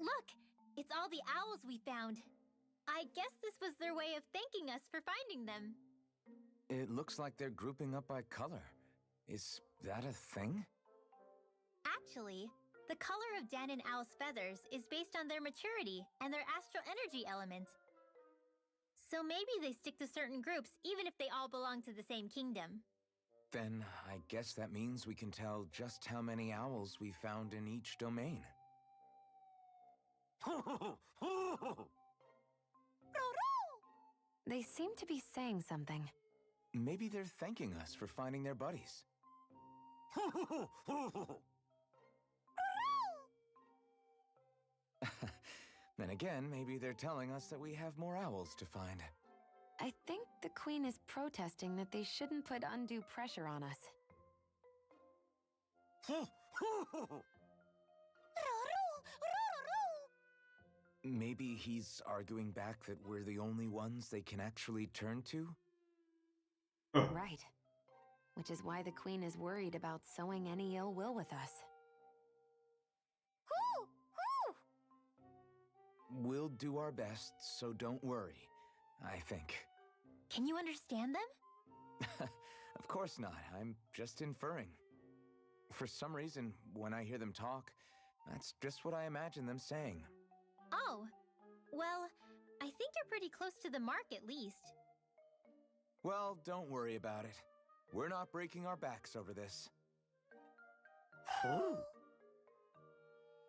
Look! It's all the owls we found. I guess this was their way of thanking us for finding them. It looks like they're grouping up by color. Is that a thing? Actually, the color of Dan and Owl's feathers is based on their maturity and their astral energy element. So maybe they stick to certain groups even if they all belong to the same kingdom. Then I guess that means we can tell just how many owls we found in each domain. They seem to be saying something. Maybe they're thanking us for finding their buddies. Then again, maybe they're telling us that we have more owls to find. I think the Queen is protesting that they shouldn't put undue pressure on us. Maybe he's arguing back that we're the only ones they can actually turn to? Right. Which is why the Queen is worried about sowing any ill will with us. We'll do our best, so don't worry, I think. Can you understand them? Of course not. I'm just inferring. For some reason, when I hear them talk, that's just what I imagine them saying. Oh, well, I think you're pretty close to the mark at least. Well, don't worry about it. We're not breaking our backs over this.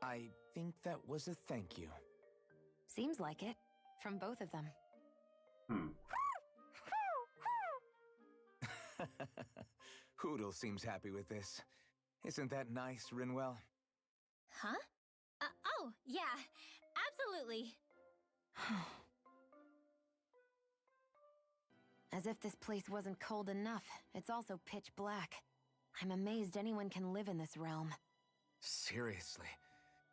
I think that was a thank you. Seems like it. From both of them. Hoodle seems happy with this. Isn't that nice, Rinwell? Huh? Oh, yeah, absolutely. As if this place wasn't cold enough, it's also pitch black. I'm amazed anyone can live in this realm. Seriously.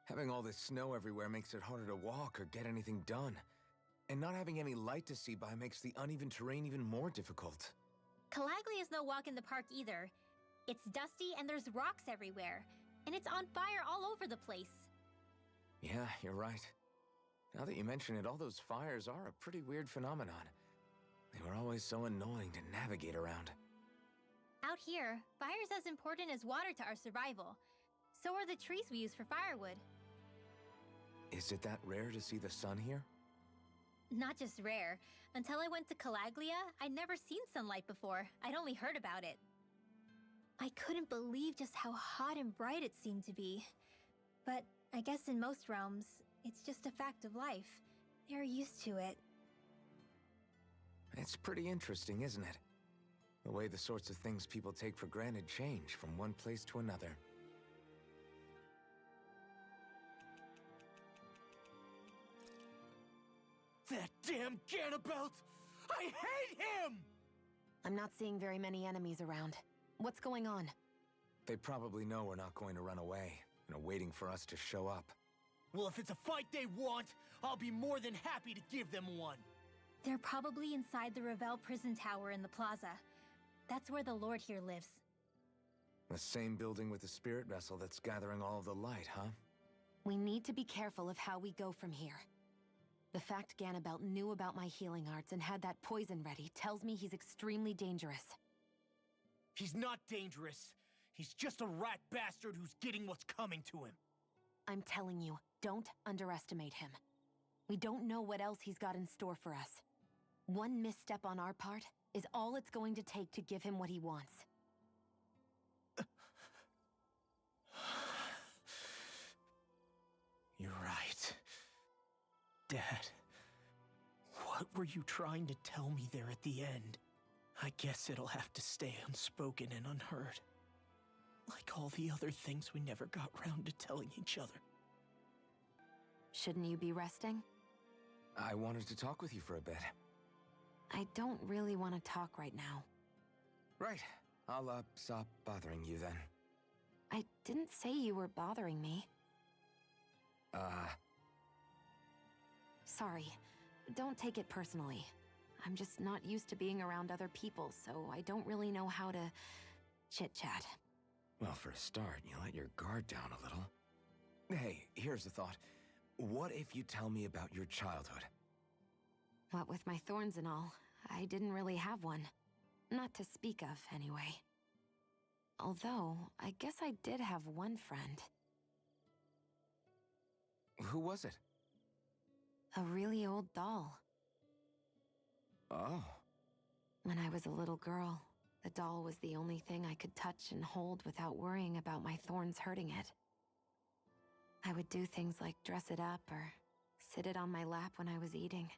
Having all this snow everywhere makes it harder to walk or get anything done. And not having any light to see by makes the uneven terrain even more difficult. Calaglia is no walk in the park either. It's dusty and there's rocks everywhere. And it's on fire all over the place. Yeah, you're right. Now that you mention it, all those fires are a pretty weird phenomenon. They were always so annoying to navigate around. Out here, fire's as important as water to our survival. So are the trees we use for firewood. Is it that rare to see the sun here? Not just rare. Until I went to Calaglia, I'd never seen sunlight before. I'd only heard about it. I couldn't believe just how hot and bright it seemed to be. But I guess in most realms, it's just a fact of life. They're used to it. It's pretty interesting, isn't it? The way the sorts of things people take for granted change from one place to another. That damn Ganabelt! I hate him! I'm not seeing very many enemies around. What's going on? They probably know we're not going to run away and are waiting for us to show up. Well, if it's a fight they want, I'll be more than happy to give them one. They're probably inside the Revel prison tower in the plaza. That's where the Lord here lives. The same building with the spirit vessel that's gathering all of the light, huh? We need to be careful of how we go from here. The fact Ganabelt knew about my healing arts and had that poison ready tells me he's extremely dangerous. He's not dangerous. He's just a rat bastard who's getting what's coming to him. I'm telling you, don't underestimate him. We don't know what else he's got in store for us. One misstep on our part is all it's going to take to give him what he wants. You're right. Dad, what were you trying to tell me there at the end? I guess it'll have to stay unspoken and unheard. Like all the other things we never got round to telling each other. Shouldn't you be resting? I wanted to talk with you for a bit. I don't really want to talk right now. Right. I'll, stop bothering you then. I didn't say you were bothering me. Sorry. Don't take it personally. I'm just not used to being around other people, so I don't really know how to chit-chat. Well, for a start, you let your guard down a little. Hey, here's the thought. What if you tell me about your childhood? What with my thorns and all, I didn't really have one. Not to speak of, anyway. Although, I guess I did have one friend. Who was it? A really old doll. Oh. When I was a little girl, the doll was the only thing I could touch and hold without worrying about my thorns hurting it. I would do things like dress it up or sit it on my lap when I was eating.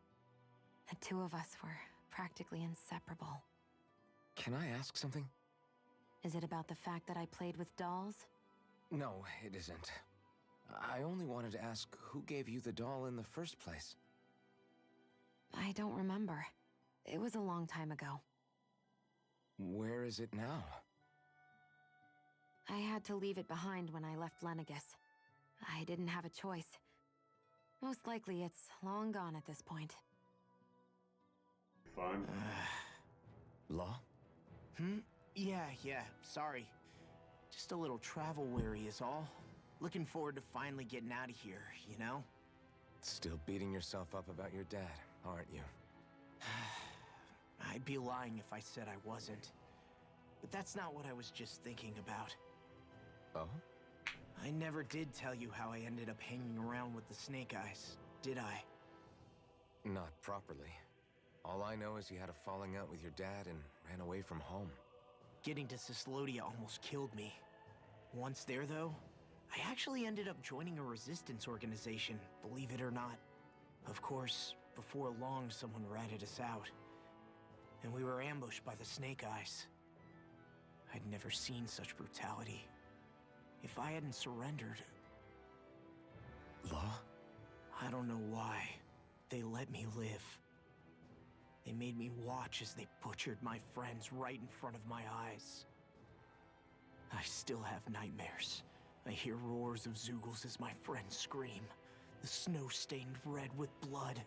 The two of us were practically inseparable. Can I ask something? Is it about the fact that I played with dolls? No, it isn't. I only wanted to ask who gave you the doll in the first place. I don't remember. It was a long time ago. Where is it now? I had to leave it behind when I left Lenegus. I didn't have a choice. Most likely it's long gone at this point. Fun. Law? Yeah, sorry. Just a little travel weary is all. Looking forward to finally getting out of here, you know? Still beating yourself up about your dad, aren't you? I'd be lying if I said I wasn't. But that's not what I was just thinking about. Oh? I never did tell you how I ended up hanging around with the Snake Eyes, did I? Not properly. All I know is you had a falling out with your dad and ran away from home. Getting to Cislodia almost killed me. Once there, though, I actually ended up joining a resistance organization, believe it or not. Of course, before long, someone ratted us out. And we were ambushed by the Snake Eyes. I'd never seen such brutality. If I hadn't surrendered... Law? I don't know why. They let me live. They made me watch as they butchered my friends right in front of my eyes. I still have nightmares. I hear roars of Zeugles as my friends scream. The snow stained red with blood.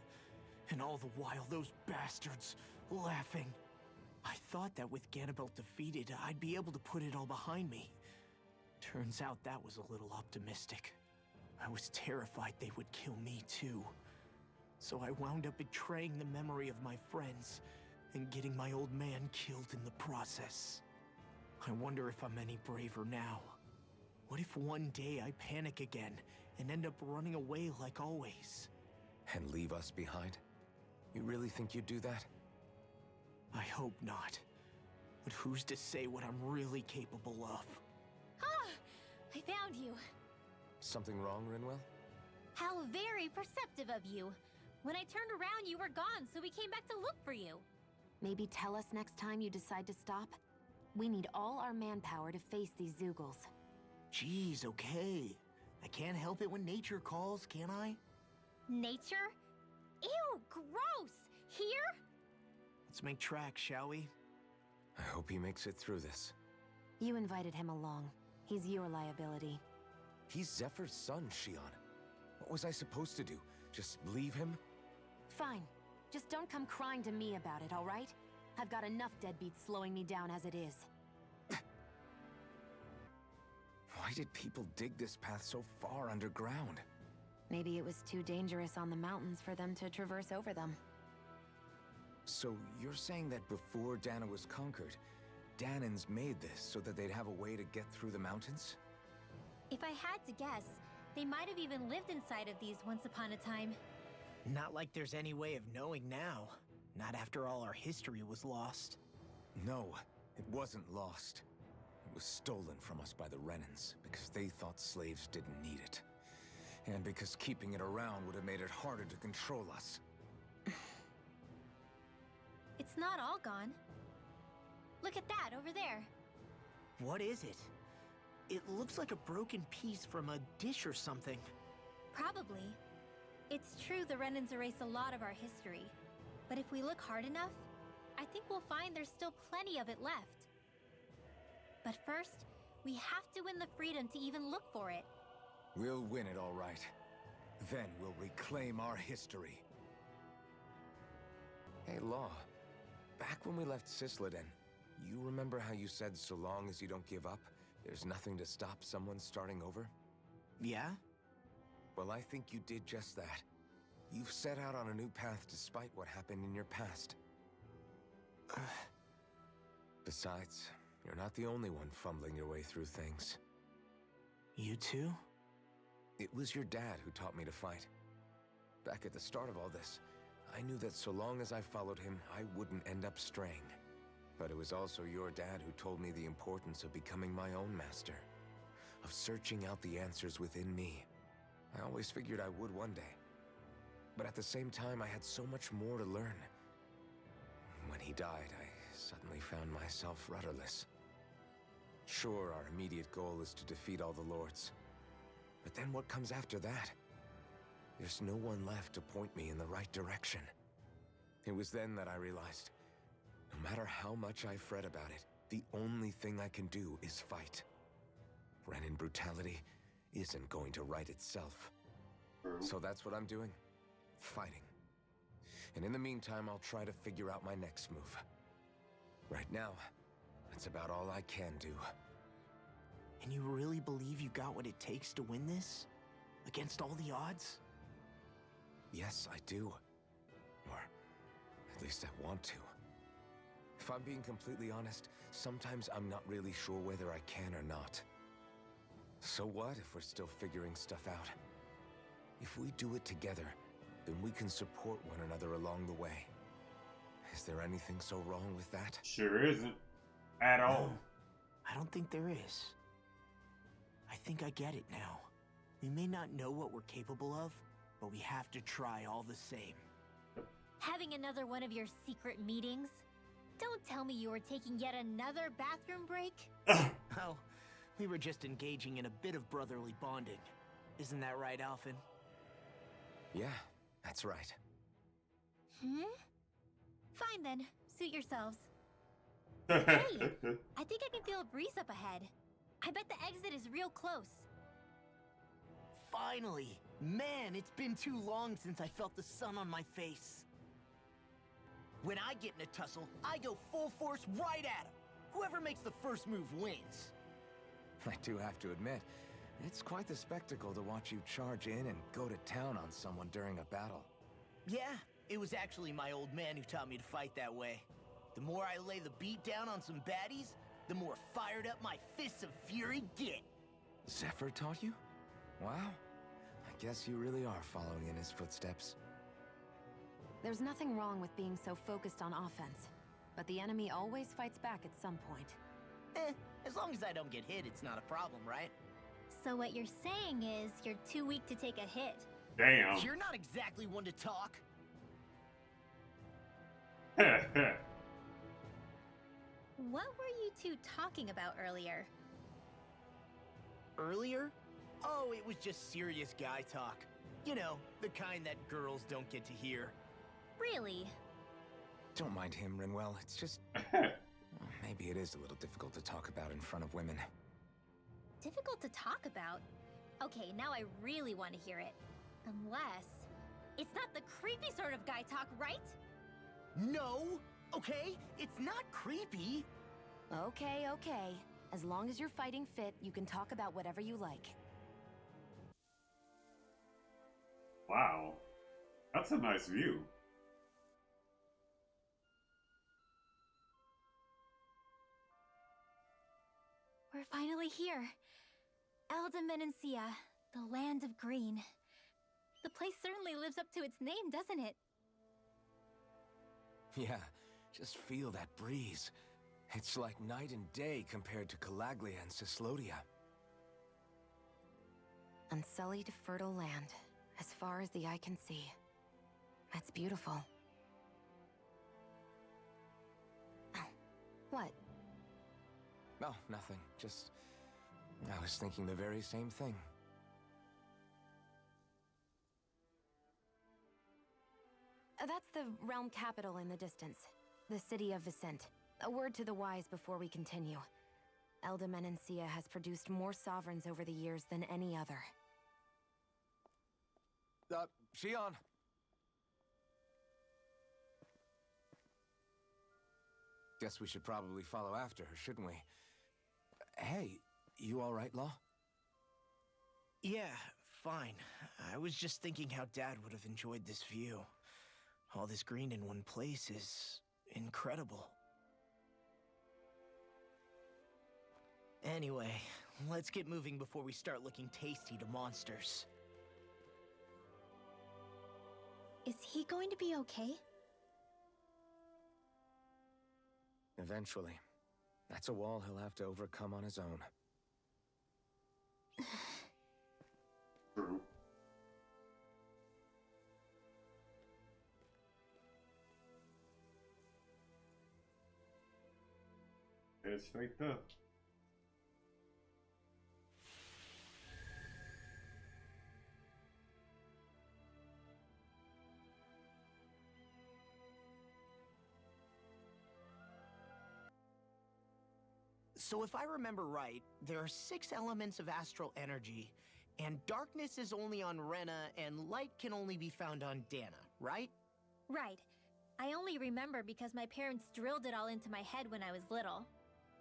And all the while, those bastards laughing. I thought that with Ganabelt defeated, I'd be able to put it all behind me. Turns out that was a little optimistic. I was terrified they would kill me too. So I wound up betraying the memory of my friends and getting my old man killed in the process. I wonder if I'm any braver now. What if one day I panic again and end up running away like always? And leave us behind? You really think you'd do that? I hope not. But who's to say what I'm really capable of? Ah! I found you. Something wrong, Rinwell? How very perceptive of you. When I turned around, you were gone, so we came back to look for you. Maybe tell us next time you decide to stop? We need all our manpower to face these Zeugles. Jeez, okay. I can't help it when nature calls, can I? Nature? Ew, gross! Here? Let's make tracks, shall we? I hope he makes it through this. You invited him along. He's your liability. He's Zephyr's son, Shion. What was I supposed to do? Just leave him? Fine. Just don't come crying to me about it, all right? I've got enough deadbeats slowing me down as it is. Why did people dig this path so far underground? Maybe it was too dangerous on the mountains for them to traverse over them. So you're saying that before Dahna was conquered, Dahnans made this so that they'd have a way to get through the mountains? If I had to guess, they might have even lived inside of these once upon a time. Not like there's any way of knowing now. Not after all our history was lost. No, it wasn't lost. It was stolen from us by the Renans because they thought slaves didn't need it. And because keeping it around would have made it harder to control us. It's not all gone. Look at that over there. What is it? It looks like a broken piece from a dish or something. Probably. It's true the Renans erased a lot of our history. But if we look hard enough, I think we'll find there's still plenty of it left. But first, we have to win the freedom to even look for it. We'll win it all right. Then we'll reclaim our history. Hey, Law. Back when we left Cisloden, you remember how you said so long as you don't give up, there's nothing to stop someone starting over? Yeah? Well, I think you did just that. You've set out on a new path despite what happened in your past. Besides, you're not the only one fumbling your way through things. You too? It was your dad who taught me to fight. Back at the start of all this, I knew that so long as I followed him, I wouldn't end up straying. But it was also your dad who told me the importance of becoming my own master, of searching out the answers within me. I always figured I would one day. But at the same time, I had so much more to learn. When he died, I suddenly found myself rudderless. Sure, our immediate goal is to defeat all the lords. But then what comes after that? There's no one left to point me in the right direction. It was then that I realized, no matter how much I fret about it, the only thing I can do is fight. Renin brutality isn't going to right itself. So that's what I'm doing. Fighting. And in the meantime, I'll try to figure out my next move. Right now, that's about all I can do. And you really believe you got what it takes to win this? Against all the odds? Yes, I do. Or at least I want to. If I'm being completely honest, sometimes I'm not really sure whether I can or not. So what if we're still figuring stuff out? If we do it together, then we can support one another along the way. Is there anything so wrong with that? Sure isn't. At all. No, I don't think there is. I think I get it now. We may not know what we're capable of, but we have to try all the same. Having another one of your secret meetings? Don't tell me you were taking yet another bathroom break? Oh, we were just engaging in a bit of brotherly bonding. Isn't that right, Alphen? Yeah, that's right. Fine then. Suit yourselves. Hey, I think I can feel a breeze up ahead. I bet the exit is real close. Finally! Man, it's been too long since I felt the sun on my face. When I get in a tussle, I go full force right at him. Whoever makes the first move wins. I do have to admit, it's quite the spectacle to watch you charge in and go to town on someone during a battle. Yeah, it was actually my old man who taught me to fight that way. The more I lay the beat down on some baddies, the more fired up my fists of fury get. Zephyr taught you? Wow. I guess you really are following in his footsteps. There's nothing wrong with being so focused on offense, but the enemy always fights back at some point. As long as I don't get hit, it's not a problem, right? So what you're saying is you're too weak to take a hit. Damn. You're not exactly one to talk. What were you two talking about earlier? Earlier? Oh, it was just serious guy talk. You know, the kind that girls don't get to hear. Really? Don't mind him, Rinwell. It's just... maybe it is a little difficult to talk about in front of women. Difficult to talk about? Okay, now I really want to hear it. Unless... it's not the creepy sort of guy talk, right? No! Okay? It's not creepy! Okay, okay. As long as you're fighting fit, you can talk about whatever you like. Wow. That's a nice view. We're finally here. Elde Menancia, the land of green. The place certainly lives up to its name, doesn't it? Yeah, just feel that breeze. It's like night and day compared to Calaglia and Cyslodia. Unsullied, fertile land, as far as the eye can see. That's beautiful. Oh, what? Oh, nothing. Just... I was thinking the very same thing. That's the realm capital in the distance. The city of Vicent. A word to the wise before we continue. Elde Menancia has produced more sovereigns over the years than any other. Shion! Guess we should probably follow after her, shouldn't we? Hey, you all right, Law? Yeah, fine. I was just thinking how Dad would have enjoyed this view. All this green in one place is incredible. Anyway, let's get moving before we start looking tasty to monsters. Is he going to be okay? Eventually. That's a wall he'll have to overcome on his own. True. Head straight up. So if I remember right, there are 6 elements of astral energy, and darkness is only on Rena, and light can only be found on Dahna, right? Right. I only remember because my parents drilled it all into my head when I was little.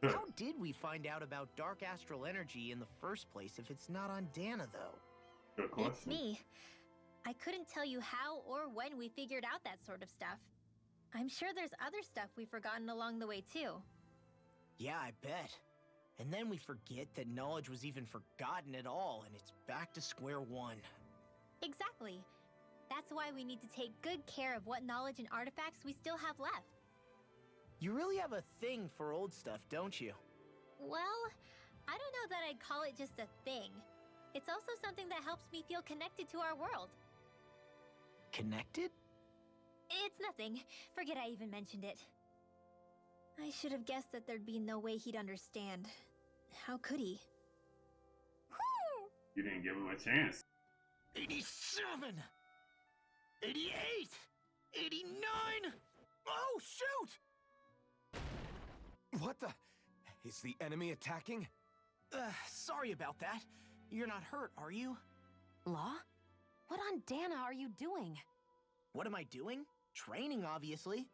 How did we find out about dark astral energy in the first place if it's not on Dahna, though? Good question. It's me. I couldn't tell you how or when we figured out that sort of stuff. I'm sure there's other stuff we've forgotten along the way, too. Yeah, I bet. And then we forget that knowledge was even forgotten at all, and it's back to square one. Exactly. That's why we need to take good care of what knowledge and artifacts we still have left. You really have a thing for old stuff, don't you? Well, I don't know that I'd call it just a thing. It's also something that helps me feel connected to our world. Connected? It's nothing. Forget I even mentioned it. I should have guessed that there'd be no way he'd understand. How could he? You didn't give him a chance. 87! 88! 89! Oh, shoot! What the? Is the enemy attacking? Sorry about that. You're not hurt, are you? Law? What on Dahna are you doing? What am I doing? Training, obviously.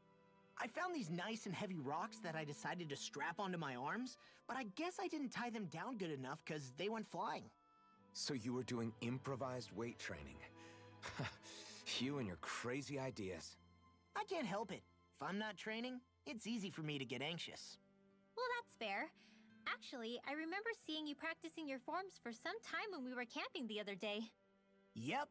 I found these nice and heavy rocks that I decided to strap onto my arms, but I guess I didn't tie them down good enough because they went flying. So you were doing improvised weight training. You and your crazy ideas. I can't help it. If I'm not training, it's easy for me to get anxious. Well, that's fair. Actually, I remember seeing you practicing your forms for some time when we were camping the other day. Yep.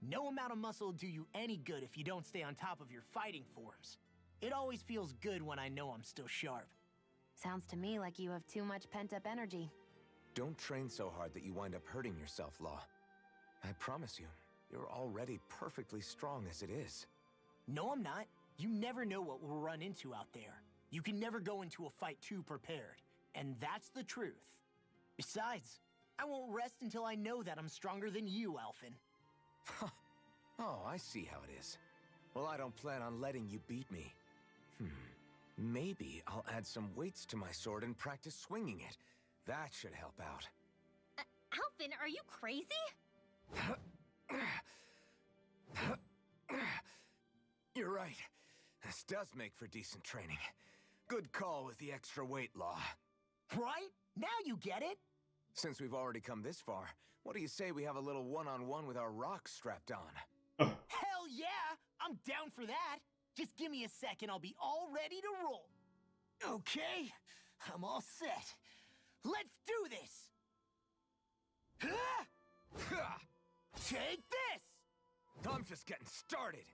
No amount of muscle will do you any good if you don't stay on top of your fighting forms. It always feels good when I know I'm still sharp. Sounds to me like you have too much pent-up energy. Don't train so hard that you wind up hurting yourself, Law. I promise you, you're already perfectly strong as it is. No, I'm not. You never know what we'll run into out there. You can never go into a fight too prepared. And that's the truth. Besides, I won't rest until I know that I'm stronger than you, Alphen. Oh, I see how it is. Well, I don't plan on letting you beat me. Maybe I'll add some weights to my sword and practice swinging it. That should help out. Alphen, are you crazy? You're right. This does make for decent training. Good call with the extra weight, Law. Right? Now you get it? Since we've already come this far, what do you say we have a little one-on-one with our rocks strapped on? Hell yeah! I'm down for that! Just give me a second, I'll be all ready to roll. Okay, I'm all set. Let's do this! Take this! I'm just getting started.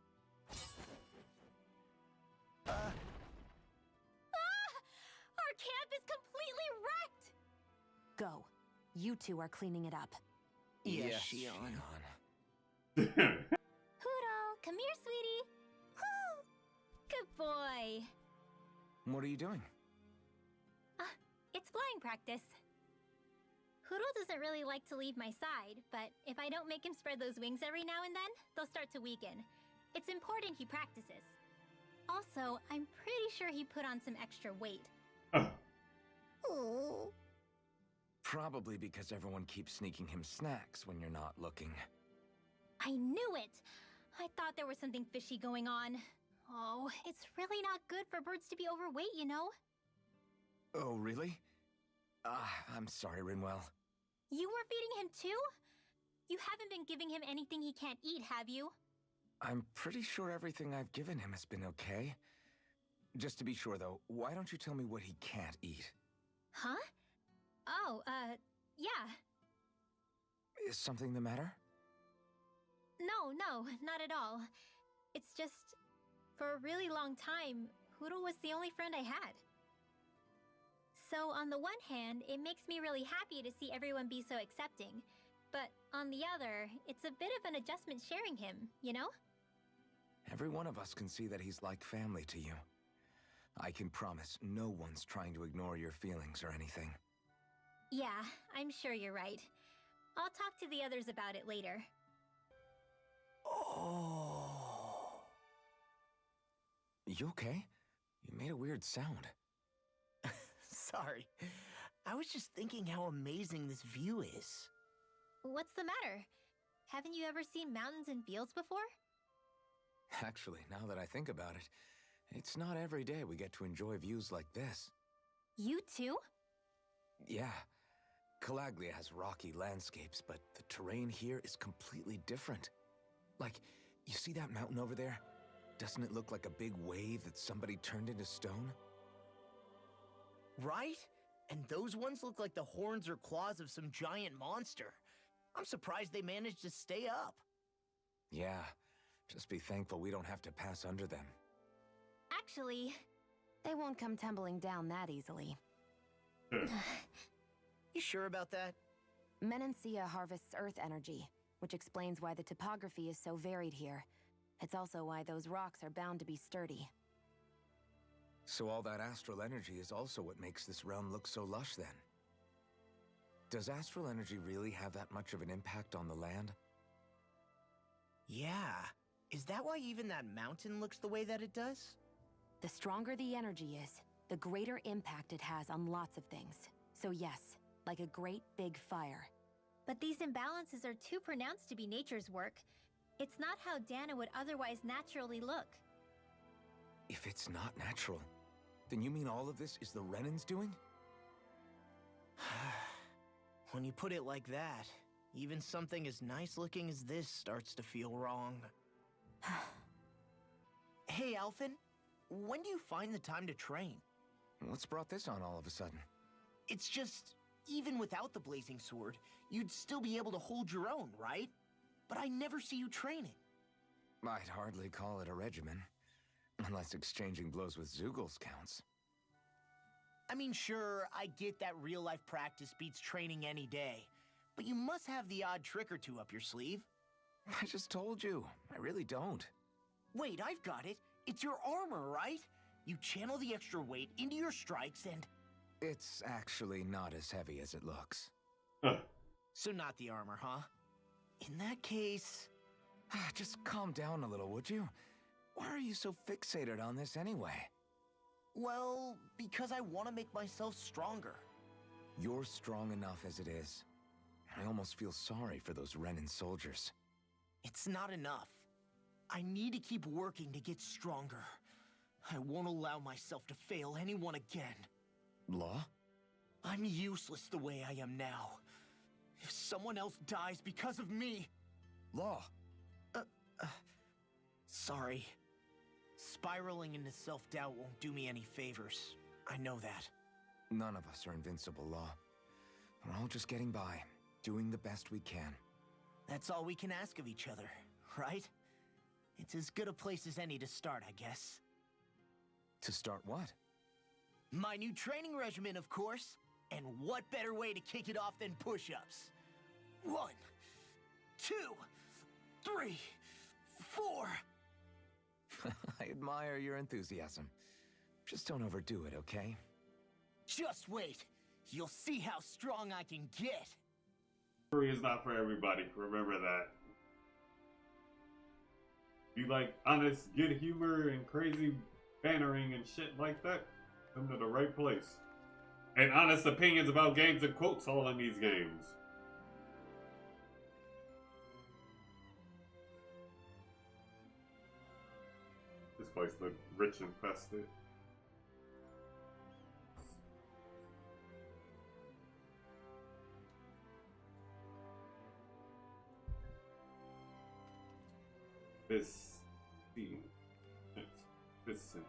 Our camp is completely wrecked! Go. You two are cleaning it up. Yes, Shion. Hoodle, come here, sweetie. Woo! Good boy. What are you doing? It's flying practice. Hoodle doesn't really like to leave my side, but if I don't make him spread those wings every now and then, they'll start to weaken. It's important he practices. Also, I'm pretty sure he put on some extra weight. Oh. Probably because everyone keeps sneaking him snacks when you're not looking. I knew it! I thought there was something fishy going on. Oh, it's really not good for birds to be overweight, you know? Oh, really? I'm sorry, Rinwell. You were feeding him too? You haven't been giving him anything he can't eat, have you? I'm pretty sure everything I've given him has been okay. Just to be sure, though, why don't you tell me what he can't eat? Huh? Oh, yeah. Is something the matter? No, not at all. It's just, for a really long time, Huro was the only friend I had. So on the one hand, it makes me really happy to see everyone be so accepting. But on the other, it's a bit of an adjustment sharing him, you know? Every one of us can see that he's like family to you. I can promise no one's trying to ignore your feelings or anything. Yeah, I'm sure you're right. I'll talk to the others about it later. Oh. You okay? You made a weird sound. Sorry. I was just thinking how amazing this view is. What's the matter? Haven't you ever seen mountains and fields before? Actually, now that I think about it, it's not every day we get to enjoy views like this. You too? Yeah. Calaglia has rocky landscapes, but the terrain here is completely different. Like, you see that mountain over there? Doesn't it look like a big wave that somebody turned into stone? Right? And those ones look like the horns or claws of some giant monster. I'm surprised they managed to stay up. Yeah. Just be thankful we don't have to pass under them. Actually... They won't come tumbling down that easily. You sure about that? Menancia harvests earth energy, which explains why the topography is so varied here. It's also why those rocks are bound to be sturdy. So all that astral energy is also what makes this realm look so lush then? Does astral energy really have that much of an impact on the land? Yeah. Is that why even that mountain looks the way that it does? The stronger the energy is, the greater impact it has on lots of things. So yes, like a great big fire. But these imbalances are too pronounced to be nature's work. It's not how Dahna would otherwise naturally look. If it's not natural, then you mean all of this is the Renan's doing? When you put it like that, even something as nice looking as this starts to feel wrong. Hey, Alphen, when do you find the time to train? What's brought this on all of a sudden? It's just, even without the blazing sword, you'd still be able to hold your own, right? But I never see you training. I'd hardly call it a regimen. Unless exchanging blows with Zeugles counts. I mean, sure, I get that real-life practice beats training any day. But you must have the odd trick or two up your sleeve. I just told you, I really don't. Wait, I've got it. It's your armor, right? You channel the extra weight into your strikes and... It's actually not as heavy as it looks. So not the armor, huh? In that case... Just calm down a little, would you? Why are you so fixated on this anyway? Well, because I want to make myself stronger. You're strong enough as it is. I almost feel sorry for those Renan soldiers. It's not enough. I need to keep working to get stronger. I won't allow myself to fail anyone again. Law? I'm useless the way I am now. If someone else dies because of me... Law! Sorry. Spiraling into self-doubt won't do me any favors. I know that. None of us are invincible, Law. We're all just getting by, doing the best we can. That's all we can ask of each other, right? It's as good a place as any to start, I guess. To start what? My new training regimen, of course. And what better way to kick it off than push-ups? 1, 2, 3, 4... I admire your enthusiasm. Just don't overdo it, okay? Just wait. You'll see how strong I can get. Story is not for everybody. Remember that. You like honest, good humor and crazy bannering and shit like that? Come to the right place. And honest opinions about games and quotes all in these games. This place looked rich and festive. This scene. This scene.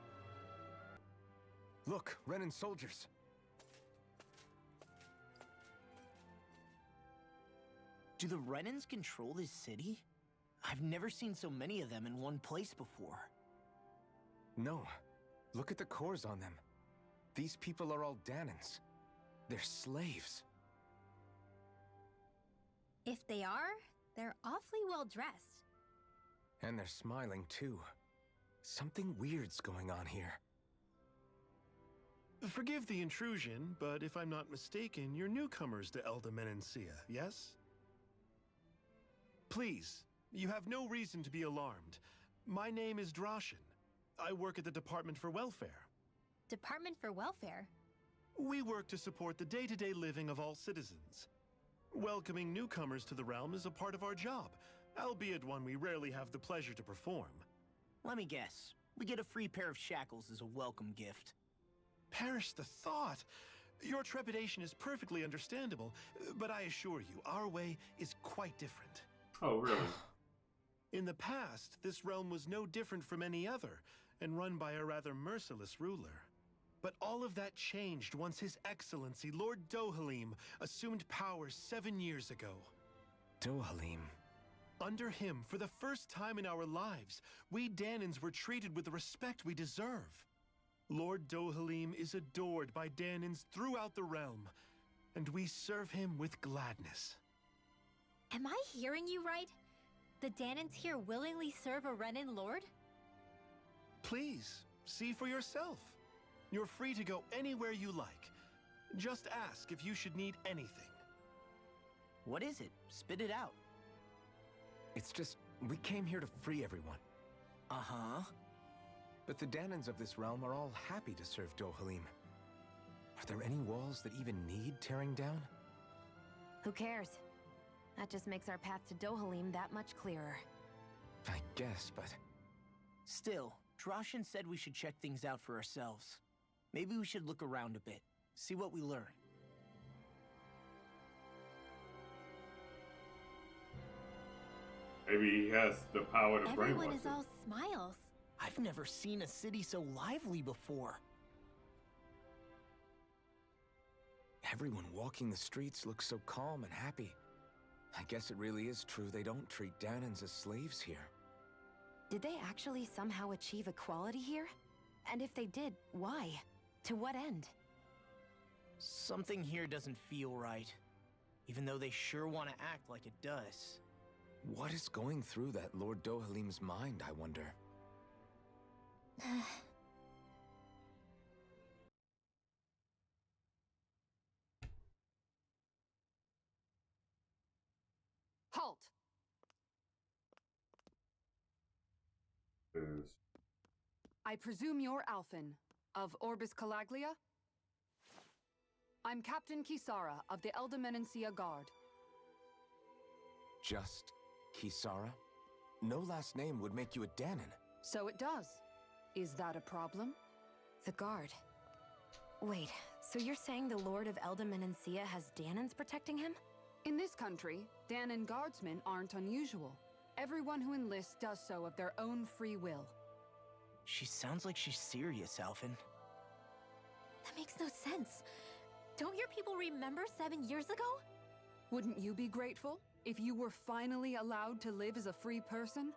Look, Renan soldiers. Do the Renans control this city? I've never seen so many of them in one place before. No. Look at the cores on them. These people are all Dahnans. They're slaves. If they are, they're awfully well dressed. And they're smiling too. Something weird's going on here. Forgive the intrusion, but if I'm not mistaken, you're newcomers to Elde Menancia, yes? Please, you have no reason to be alarmed. My name is Droshin. I work at the Department for Welfare. Department for Welfare? We work to support the day-to-day living of all citizens. Welcoming newcomers to the realm is a part of our job, albeit one we rarely have the pleasure to perform. Let me guess. We get a free pair of shackles as a welcome gift. Perish the thought! Your trepidation is perfectly understandable, but I assure you, our way is quite different. Oh, really? In the past, this realm was no different from any other, and run by a rather merciless ruler. But all of that changed once His Excellency, Lord Dohalim, assumed power 7 years ago. Dohalim. Under him, for the first time in our lives, we Dahnans were treated with the respect we deserve. Lord Dohalim is adored by Dahnans throughout the realm, and we serve him with gladness. Am I hearing you right? The Dahnans here willingly serve a Renan lord? Please, see for yourself. You're free to go anywhere you like. Just ask if you should need anything. What is it? Spit it out. It's just, we came here to free everyone. Uh-huh. But the Dahnans of this realm are all happy to serve Dohalim. Are there any walls that even need tearing down? Who cares? That just makes our path to Dohalim that much clearer. I guess, but... Still, Droshin said we should check things out for ourselves. Maybe we should look around a bit, see what we learn. Maybe he has the power to brainwash Everyone is them. all smiles. I've never seen a city so lively before. Everyone walking the streets looks so calm and happy. I guess it really is true they don't treat Dahnans as slaves here. Did they actually somehow achieve equality here? And if they did, why? To what end? Something here doesn't feel right, even though they sure want to act like it does. What is going through that Lord Dohalim's mind, I wonder? Halt! Is- I presume you're Alphen, of Orbis Calaglia? I'm Captain Kisara of the Elde Menancia Guard. Just Kisara? No last name would make you a Dahnan. So it does. Is that a problem? The guard. Wait, so you're saying the Lord of Elde Menancia has Dahnans protecting him? In this country, Dahnan guardsmen aren't unusual. Everyone who enlists does so of their own free will. She sounds like she's serious, Alphen. That makes no sense. Don't your people remember 7 years ago? Wouldn't you be grateful if you were finally allowed to live as a free person?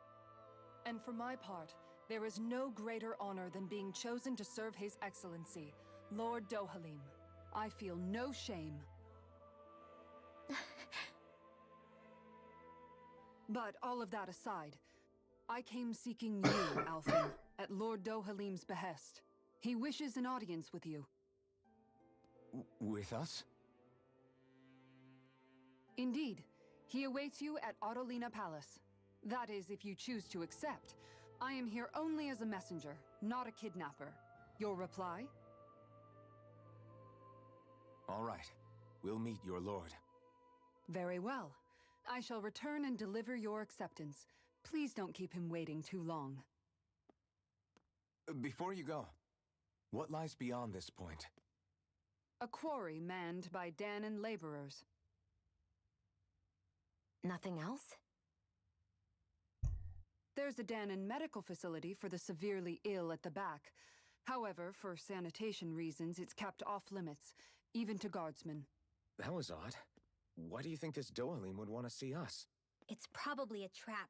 And for my part, there is no greater honor than being chosen to serve His Excellency, Lord Dohalim. I feel no shame. But all of that aside, I came seeking you, Alphen, at Lord Dohalim's behest. He wishes an audience with you. With us? Indeed, he awaits you at Autolina Palace. That is, if you choose to accept. I am here only as a messenger, not a kidnapper. Your reply? All right. We'll meet your lord. Very well. I shall return and deliver your acceptance. Please don't keep him waiting too long. Before you go, what lies beyond this point? A quarry manned by Dahnan laborers. Nothing else? There's a Dahnan medical facility for the severely ill at the back. However, for sanitation reasons, it's kept off limits, even to guardsmen. That was odd. Why do you think this Dohalim would want to see us? It's probably a trap.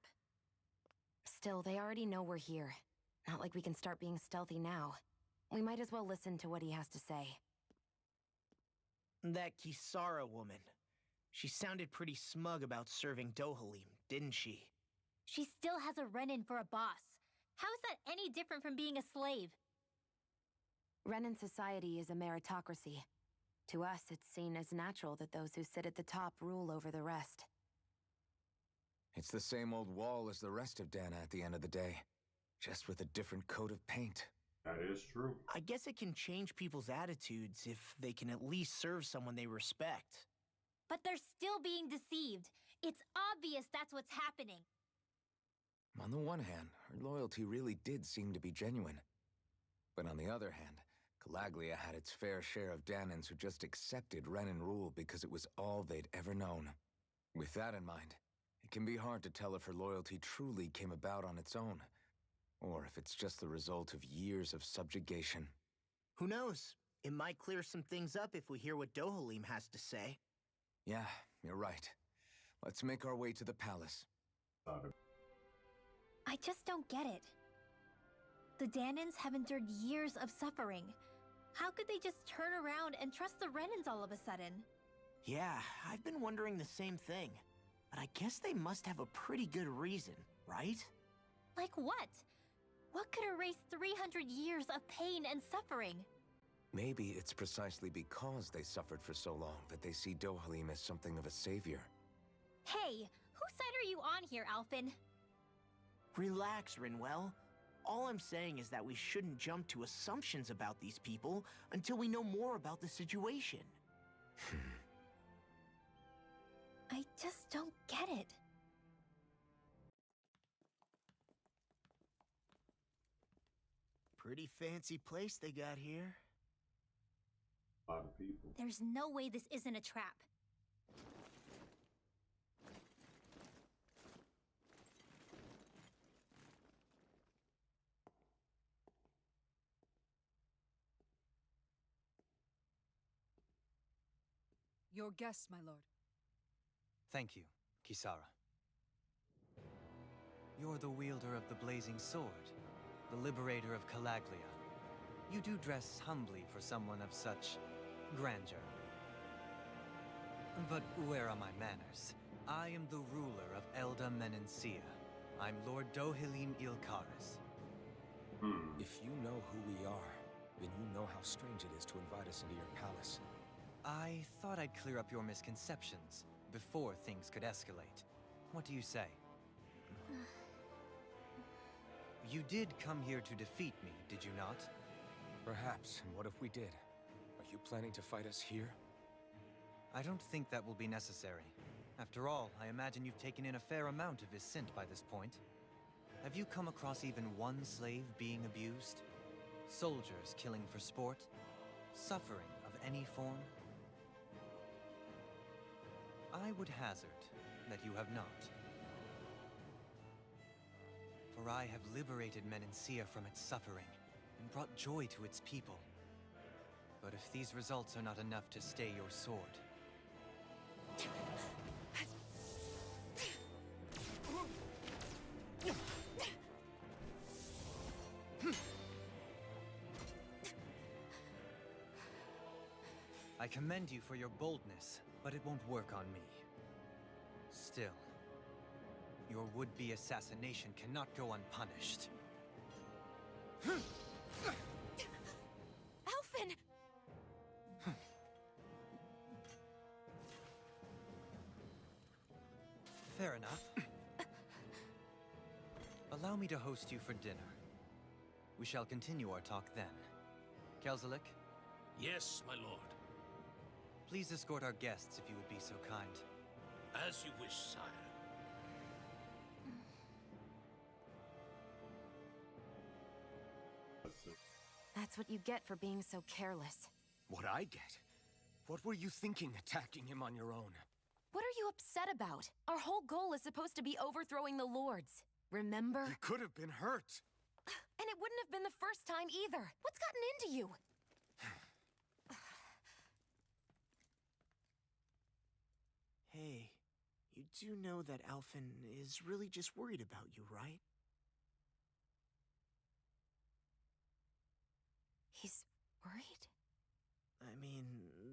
Still, they already know we're here. Not like we can start being stealthy now. We might as well listen to what he has to say. That Kisara woman. She sounded pretty smug about serving Dohalim, didn't she? She still has a Renin for a boss. How is that any different from being a slave? Renin society is a meritocracy. To us, it's seen as natural that those who sit at the top rule over the rest. It's the same old wall as the rest of Dahna at the end of the day, just with a different coat of paint. That is true. I guess it can change people's attitudes if they can at least serve someone they respect. But they're still being deceived. It's obvious that's what's happening. On the one hand, her loyalty really did seem to be genuine. But on the other hand, Calaglia had its fair share of Dahnans who just accepted Renin rule because it was all they'd ever known. With that in mind, it can be hard to tell if her loyalty truly came about on its own, or if it's just the result of years of subjugation. Who knows? It might clear some things up if we hear what Dohalim has to say. Yeah, you're right. Let's make our way to the palace. I just don't get it. The Dahnans have endured years of suffering. How could they just turn around and trust the Renins all of a sudden? Yeah, I've been wondering the same thing. But I guess they must have a pretty good reason, right? Like what? What could erase 300 years of pain and suffering? Maybe it's precisely because they suffered for so long that they see Dohalim as something of a savior. Hey, whose side are you on here, Alphen? Relax, Rinwell. All I'm saying is that we shouldn't jump to assumptions about these people until we know more about the situation. I just don't get it. Pretty fancy place they got here. A lot of people. There's no way this isn't a trap. Your guests, my lord. Thank you, Kisara. You're the wielder of the blazing sword, the liberator of Calaglia. You do dress humbly for someone of such grandeur. But where are my manners? I am the ruler of Elde Menancia. I'm Lord Dohalim Qaras. If you know who we are, then you know how strange it is to invite us into your palace. I thought I'd clear up your misconceptions before things could escalate. What do you say? You did come here to defeat me, did you not? Perhaps, and what if we did? Are you planning to fight us here? I don't think that will be necessary. After all, I imagine you've taken in a fair amount of his scent by this point. Have you come across even one slave being abused? Soldiers killing for sport? Suffering of any form? I would hazard that you have not. For I have liberated Menancia from its suffering and brought joy to its people. But if these results are not enough to stay your sword... I commend you for your boldness, but it won't work on me. Still, your would-be assassination cannot go unpunished. Alphen! Fair enough. Allow me to host you for dinner. We shall continue our talk then. Kelzelik, Yes, my lord. please escort our guests if you would be so kind. As you wish, sire. That's what you get for being so careless. What I get? What were you thinking attacking him on your own? What are you upset about? Our whole goal is supposed to be overthrowing the lords. remember? He could have been hurt. And it wouldn't have been the first time either. What's gotten into you? Hey, you do know that Alphen is really just worried about you, right? He's worried? I mean,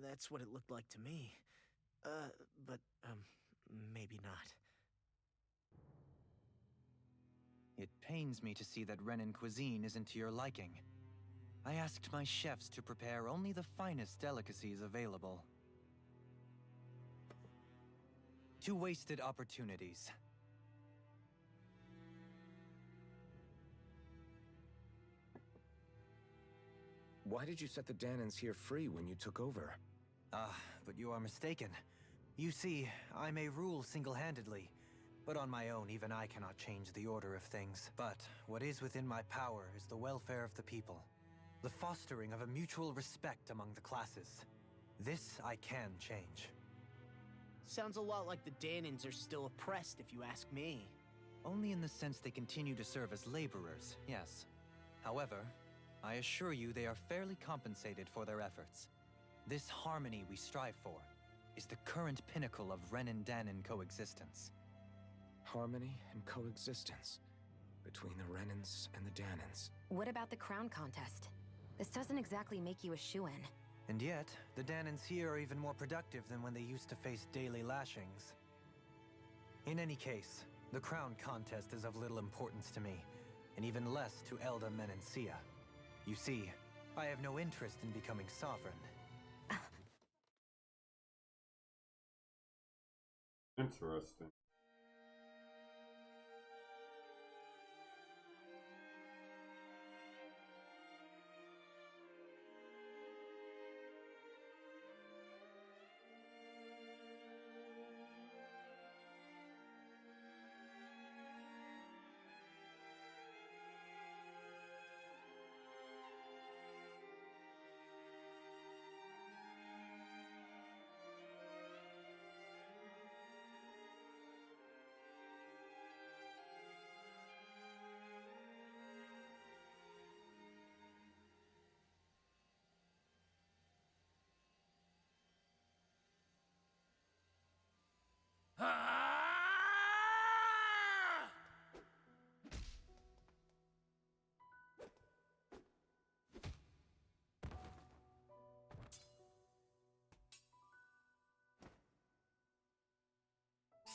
that's what it looked like to me. But maybe not. It pains me to see that Renan cuisine isn't to your liking. I asked my chefs to prepare only the finest delicacies available. 2 wasted opportunities. Why did you set the Dahnans here free when you took over? But you are mistaken. You see, I may rule single-handedly, but on my own, even I cannot change the order of things. But what is within my power is the welfare of the people, the fostering of a mutual respect among the classes. This I can change. Sounds a lot like the Dahnans are still oppressed, if you ask me. Only in the sense they continue to serve as laborers, yes. However, I assure you they are fairly compensated for their efforts. This harmony we strive for is the current pinnacle of Renan-Dahnan coexistence. Harmony and coexistence between the Renans and the Dahnans. What about the crown contest? This doesn't exactly make you a shoo-in. And yet, the Dahnans here are even more productive than when they used to face daily lashings. In any case, the crown contest is of little importance to me, and even less to Elde Menancia. You see, I have no interest in becoming sovereign. Interesting.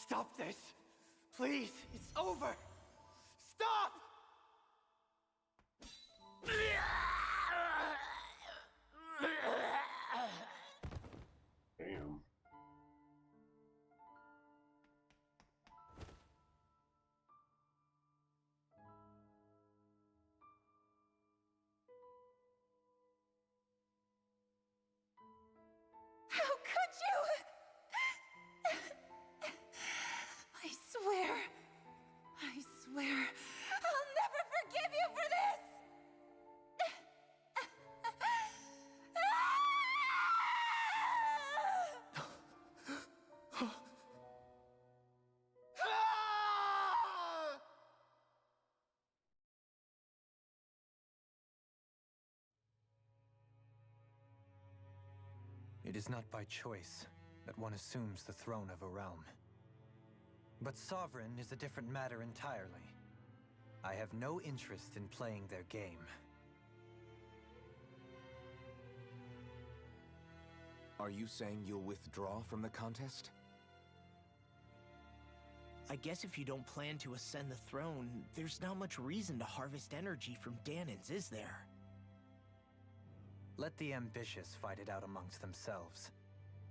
Stop this! Please, it's over! Stop! Damn. How could you? I swear, I'll never forgive you for this! It is not by choice that one assumes the throne of a realm. But sovereign is a different matter entirely. I have no interest in playing their game. Are you saying you'll withdraw from the contest? I guess if you don't plan to ascend the throne, there's not much reason to harvest energy from Dahnans, is there? Let the ambitious fight it out amongst themselves.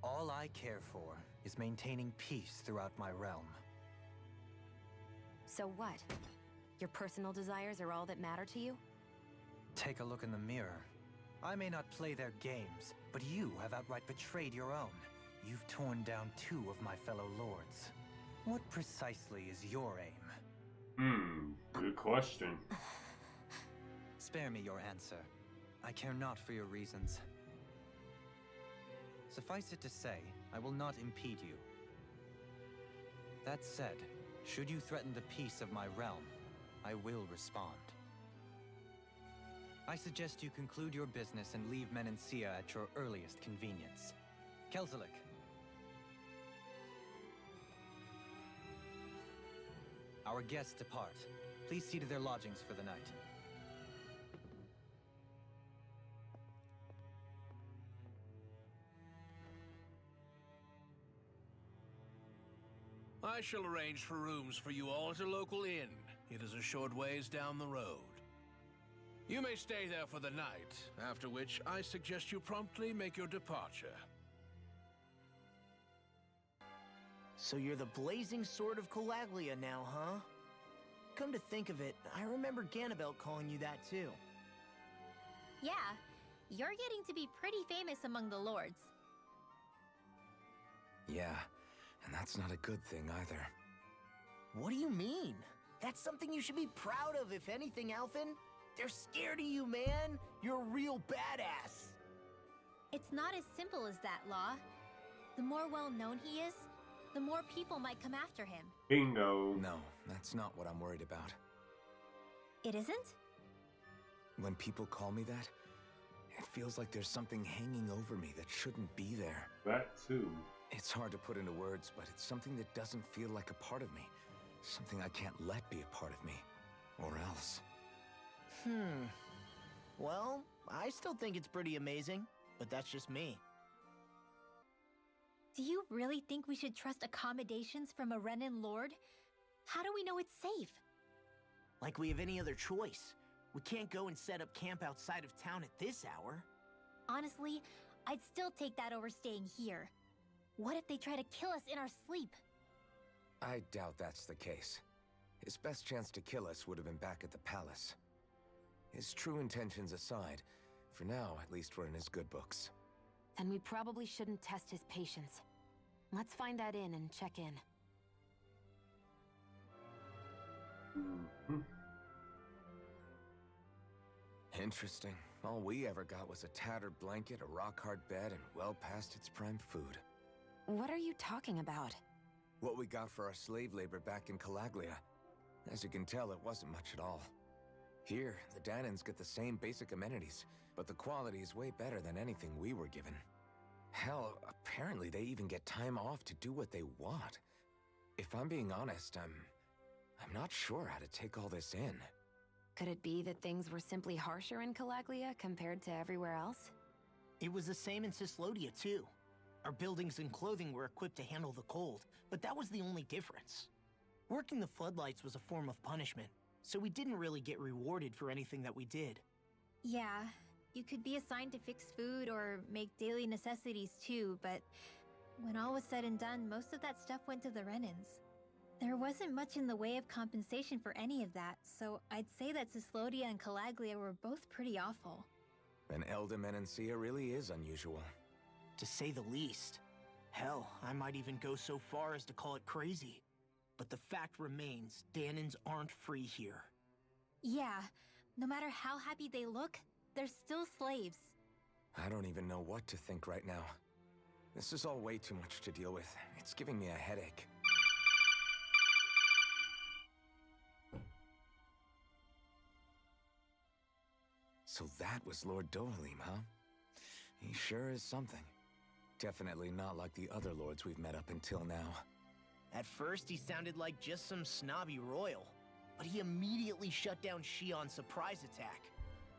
All I care for is maintaining peace throughout my realm. So what? Your personal desires are all that matter to you? Take a look in the mirror. I may not play their games, but you have outright betrayed your own. You've torn down 2 of my fellow lords. What precisely is your aim? Good question. Spare me your answer. I care not for your reasons. Suffice it to say, I will not impede you. That said, should you threaten the peace of my realm, I will respond. I suggest you conclude your business and leave Menancia at your earliest convenience. Kelzelik. Our guests depart. Please see to their lodgings for the night. I shall arrange for rooms for you all at a local inn. It is a short ways down the road. You may stay there for the night, after which I suggest you promptly make your departure. So you're the blazing sword of Calaglia now, huh? Come to think of it, I remember Ganabelt calling you that too. Yeah, you're getting to be pretty famous among the lords. Yeah, and that's not a good thing either. What do you mean? That's something you should be proud of, if anything, Alphen. They're scared of you, man. You're a real badass. It's not as simple as that, Law. The more well-known he is, the more people might come after him. Bingo. No, that's not what I'm worried about. It isn't? When people call me that, it feels like there's something hanging over me that shouldn't be there. That too. It's hard to put into words, but it's something that doesn't feel like a part of me. Something I can't let be a part of me. Or else. Well, I still think it's pretty amazing, but that's just me. Do you really think we should trust accommodations from a Renan lord? How do we know it's safe? Like we have any other choice. We can't go and set up camp outside of town at this hour. Honestly, I'd still take that over staying here. What if they try to kill us in our sleep? I doubt that's the case. His best chance to kill us would have been back at the palace. His true intentions aside, for now, at least we're in his good books. Then we probably shouldn't test his patience. Let's find that inn and check in. Interesting. All we ever got was a tattered blanket, a rock-hard bed, and well past its prime food. What are you talking about? What we got for our slave labor back in Calaglia. As you can tell, it wasn't much at all. Here, the Dahnans get the same basic amenities, but the quality is way better than anything we were given. Hell, apparently they even get time off to do what they want. If I'm being honest, I'm not sure how to take all this in. Could it be that things were simply harsher in Calaglia compared to everywhere else? It was the same in Cislodia, too. Our buildings and clothing were equipped to handle the cold, but that was the only difference. Working the floodlights was a form of punishment, so we didn't really get rewarded for anything that we did. Yeah, you could be assigned to fix food or make daily necessities too, but when all was said and done, most of that stuff went to the Renans. There wasn't much in the way of compensation for any of that, so I'd say that Cislodia and Calaglia were both pretty awful. And Elde Menancia really is unusual. To say the least. Hell, I might even go so far as to call it crazy. But the fact remains, Dahnans aren't free here. Yeah, no matter how happy they look, they're still slaves. I don't even know what to think right now. This is all way too much to deal with. It's giving me a headache. So that was Lord Dohalim, huh? He sure is something. Definitely not like the other lords we've met up until now. At first, he sounded like just some snobby royal, but he immediately shut down Shion's surprise attack.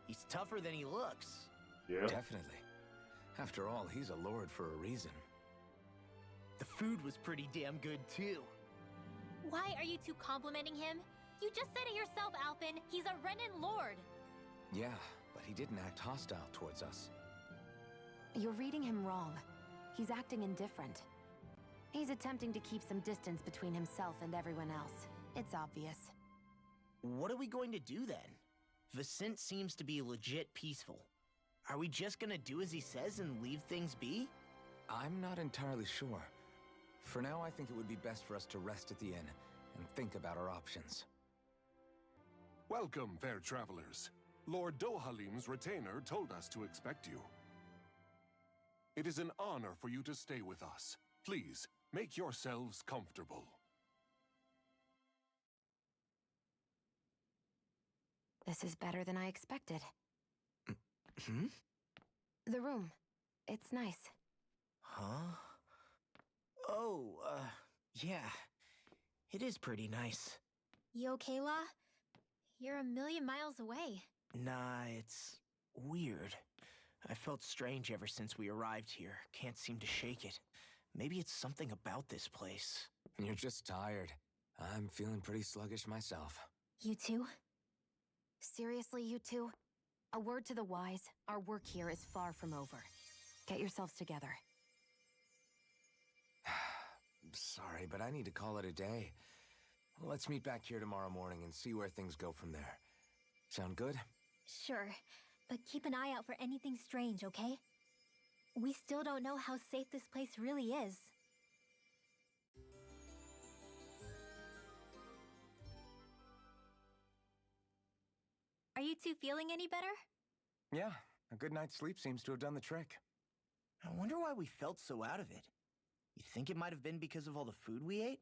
He's tougher than he looks. Yeah. Definitely. After all, he's a lord for a reason. The food was pretty damn good, too. Why are you two complimenting him? You just said it yourself, Alphen. He's a Renan lord. Yeah, but he didn't act hostile towards us. You're reading him wrong. He's acting indifferent. He's attempting to keep some distance between himself and everyone else. It's obvious. What are we going to do then? Vicent seems to be legit peaceful. Are we just gonna do as he says and leave things be? I'm not entirely sure. For now, I think it would be best for us to rest at the inn and think about our options. Welcome, fair travelers. Lord Dohalim's retainer told us to expect you. It is an honor for you to stay with us. Please, make yourselves comfortable. This is better than I expected. Hmm? The room. It's nice. Huh? Oh, yeah. It is pretty nice. You okay, La? You're a million miles away. Nah, it's weird. I felt strange ever since we arrived here. Can't seem to shake it. Maybe it's something about this place. You're just tired. I'm feeling pretty sluggish myself. You too? Seriously, you two? A word to the wise, our work here is far from over. Get yourselves together. Sorry, but I need to call it a day. Let's meet back here tomorrow morning and see where things go from there. Sound good? Sure, but keep an eye out for anything strange, okay? We still don't know how safe this place really is. Are you two feeling any better? Yeah, a good night's sleep seems to have done the trick. I wonder why we felt so out of it. You think it might have been because of all the food we ate?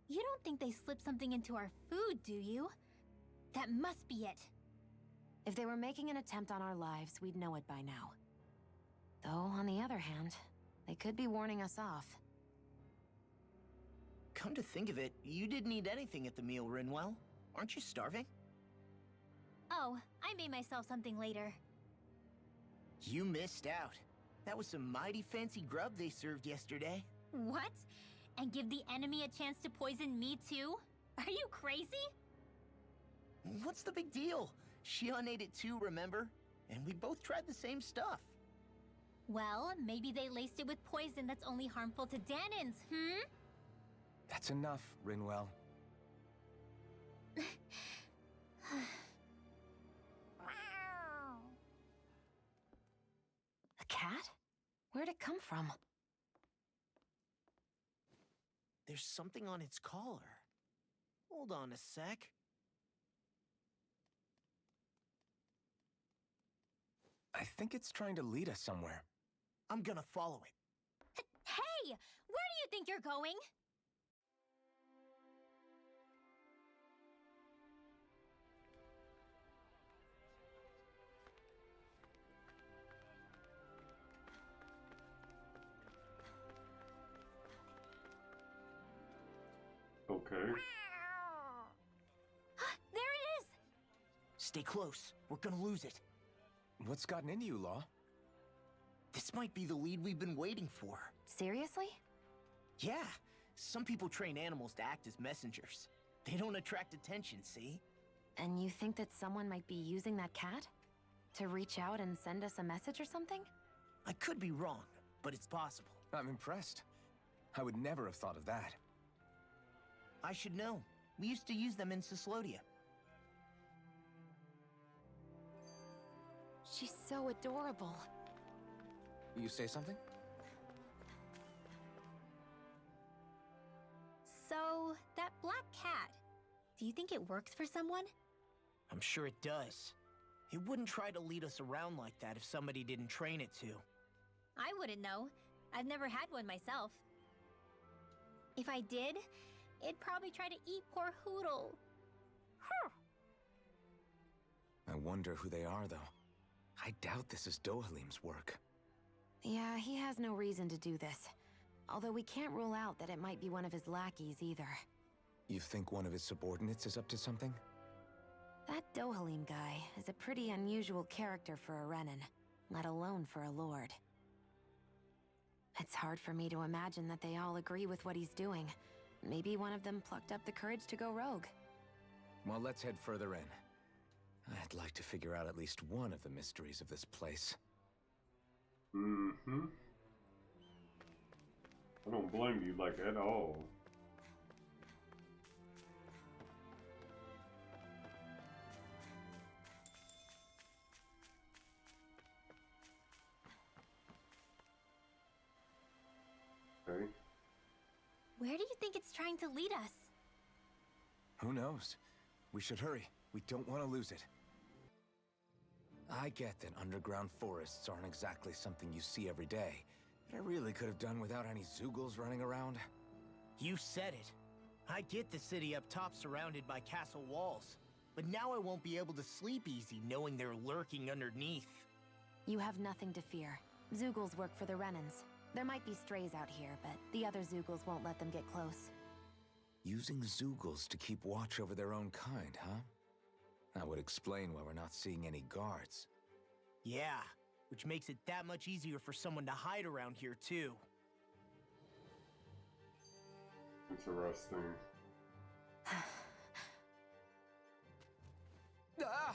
You don't think they slipped something into our food, do you? That must be it. If they were making an attempt on our lives, we'd know it by now. Though, on the other hand, they could be warning us off. Come to think of it, you didn't eat anything at the meal, Rinwell. Aren't you starving? Oh, I made myself something later. You missed out. That was some mighty fancy grub they served yesterday. What? And give the enemy a chance to poison me too? Are you crazy? What's the big deal? Shion ate it too, remember? And we both tried the same stuff. Well, maybe they laced it with poison that's only harmful to Dahnans, That's enough, Rinwell. A cat? Where'd it come from? There's something on its collar. Hold on a sec. I think it's trying to lead us somewhere. I'm gonna follow it. Hey! Where do you think you're going? Okay. There it is! Stay close. We're gonna lose it. What's gotten into you, Law? This might be the lead we've been waiting for. Seriously? Yeah, some people train animals to act as messengers. They don't attract attention, see? And you think that someone might be using that cat? To reach out and send us a message or something? I could be wrong, but it's possible. I'm impressed. I would never have thought of that. I should know. We used to use them in Cyslodia. She's so adorable. You say something? So, that black cat, do you think it works for someone? I'm sure it does. It wouldn't try to lead us around like that if somebody didn't train it to. I wouldn't know. I've never had one myself. If I did, it'd probably try to eat poor Hoodle. I wonder who they are, though. I doubt this is Dohalim's work. Yeah, he has no reason to do this. Although we can't rule out that it might be one of his lackeys either. You think one of his subordinates is up to something? That Dohalim guy is a pretty unusual character for a Renin, let alone for a lord. It's hard for me to imagine that they all agree with what he's doing. Maybe one of them plucked up the courage to go rogue. Well, let's head further in. I'd like to figure out at least one of the mysteries of this place. Mm-hmm. I don't blame you, like, at all. Okay. Where do you think it's trying to lead us? Who knows? We should hurry. We don't want to lose it. I get that underground forests aren't exactly something you see every day, but I really could have done without any Zoogles running around. You said it. I get the city up top surrounded by castle walls. but now I won't be able to sleep easy knowing they're lurking underneath. You have nothing to fear. Zeugles work for the Renans. There might be strays out here, but the other Zeugles won't let them get close. Using Zeugles to keep watch over their own kind, huh? That would explain why we're not seeing any guards. Yeah, which makes it that much easier for someone to hide around here, too. Interesting. Ah!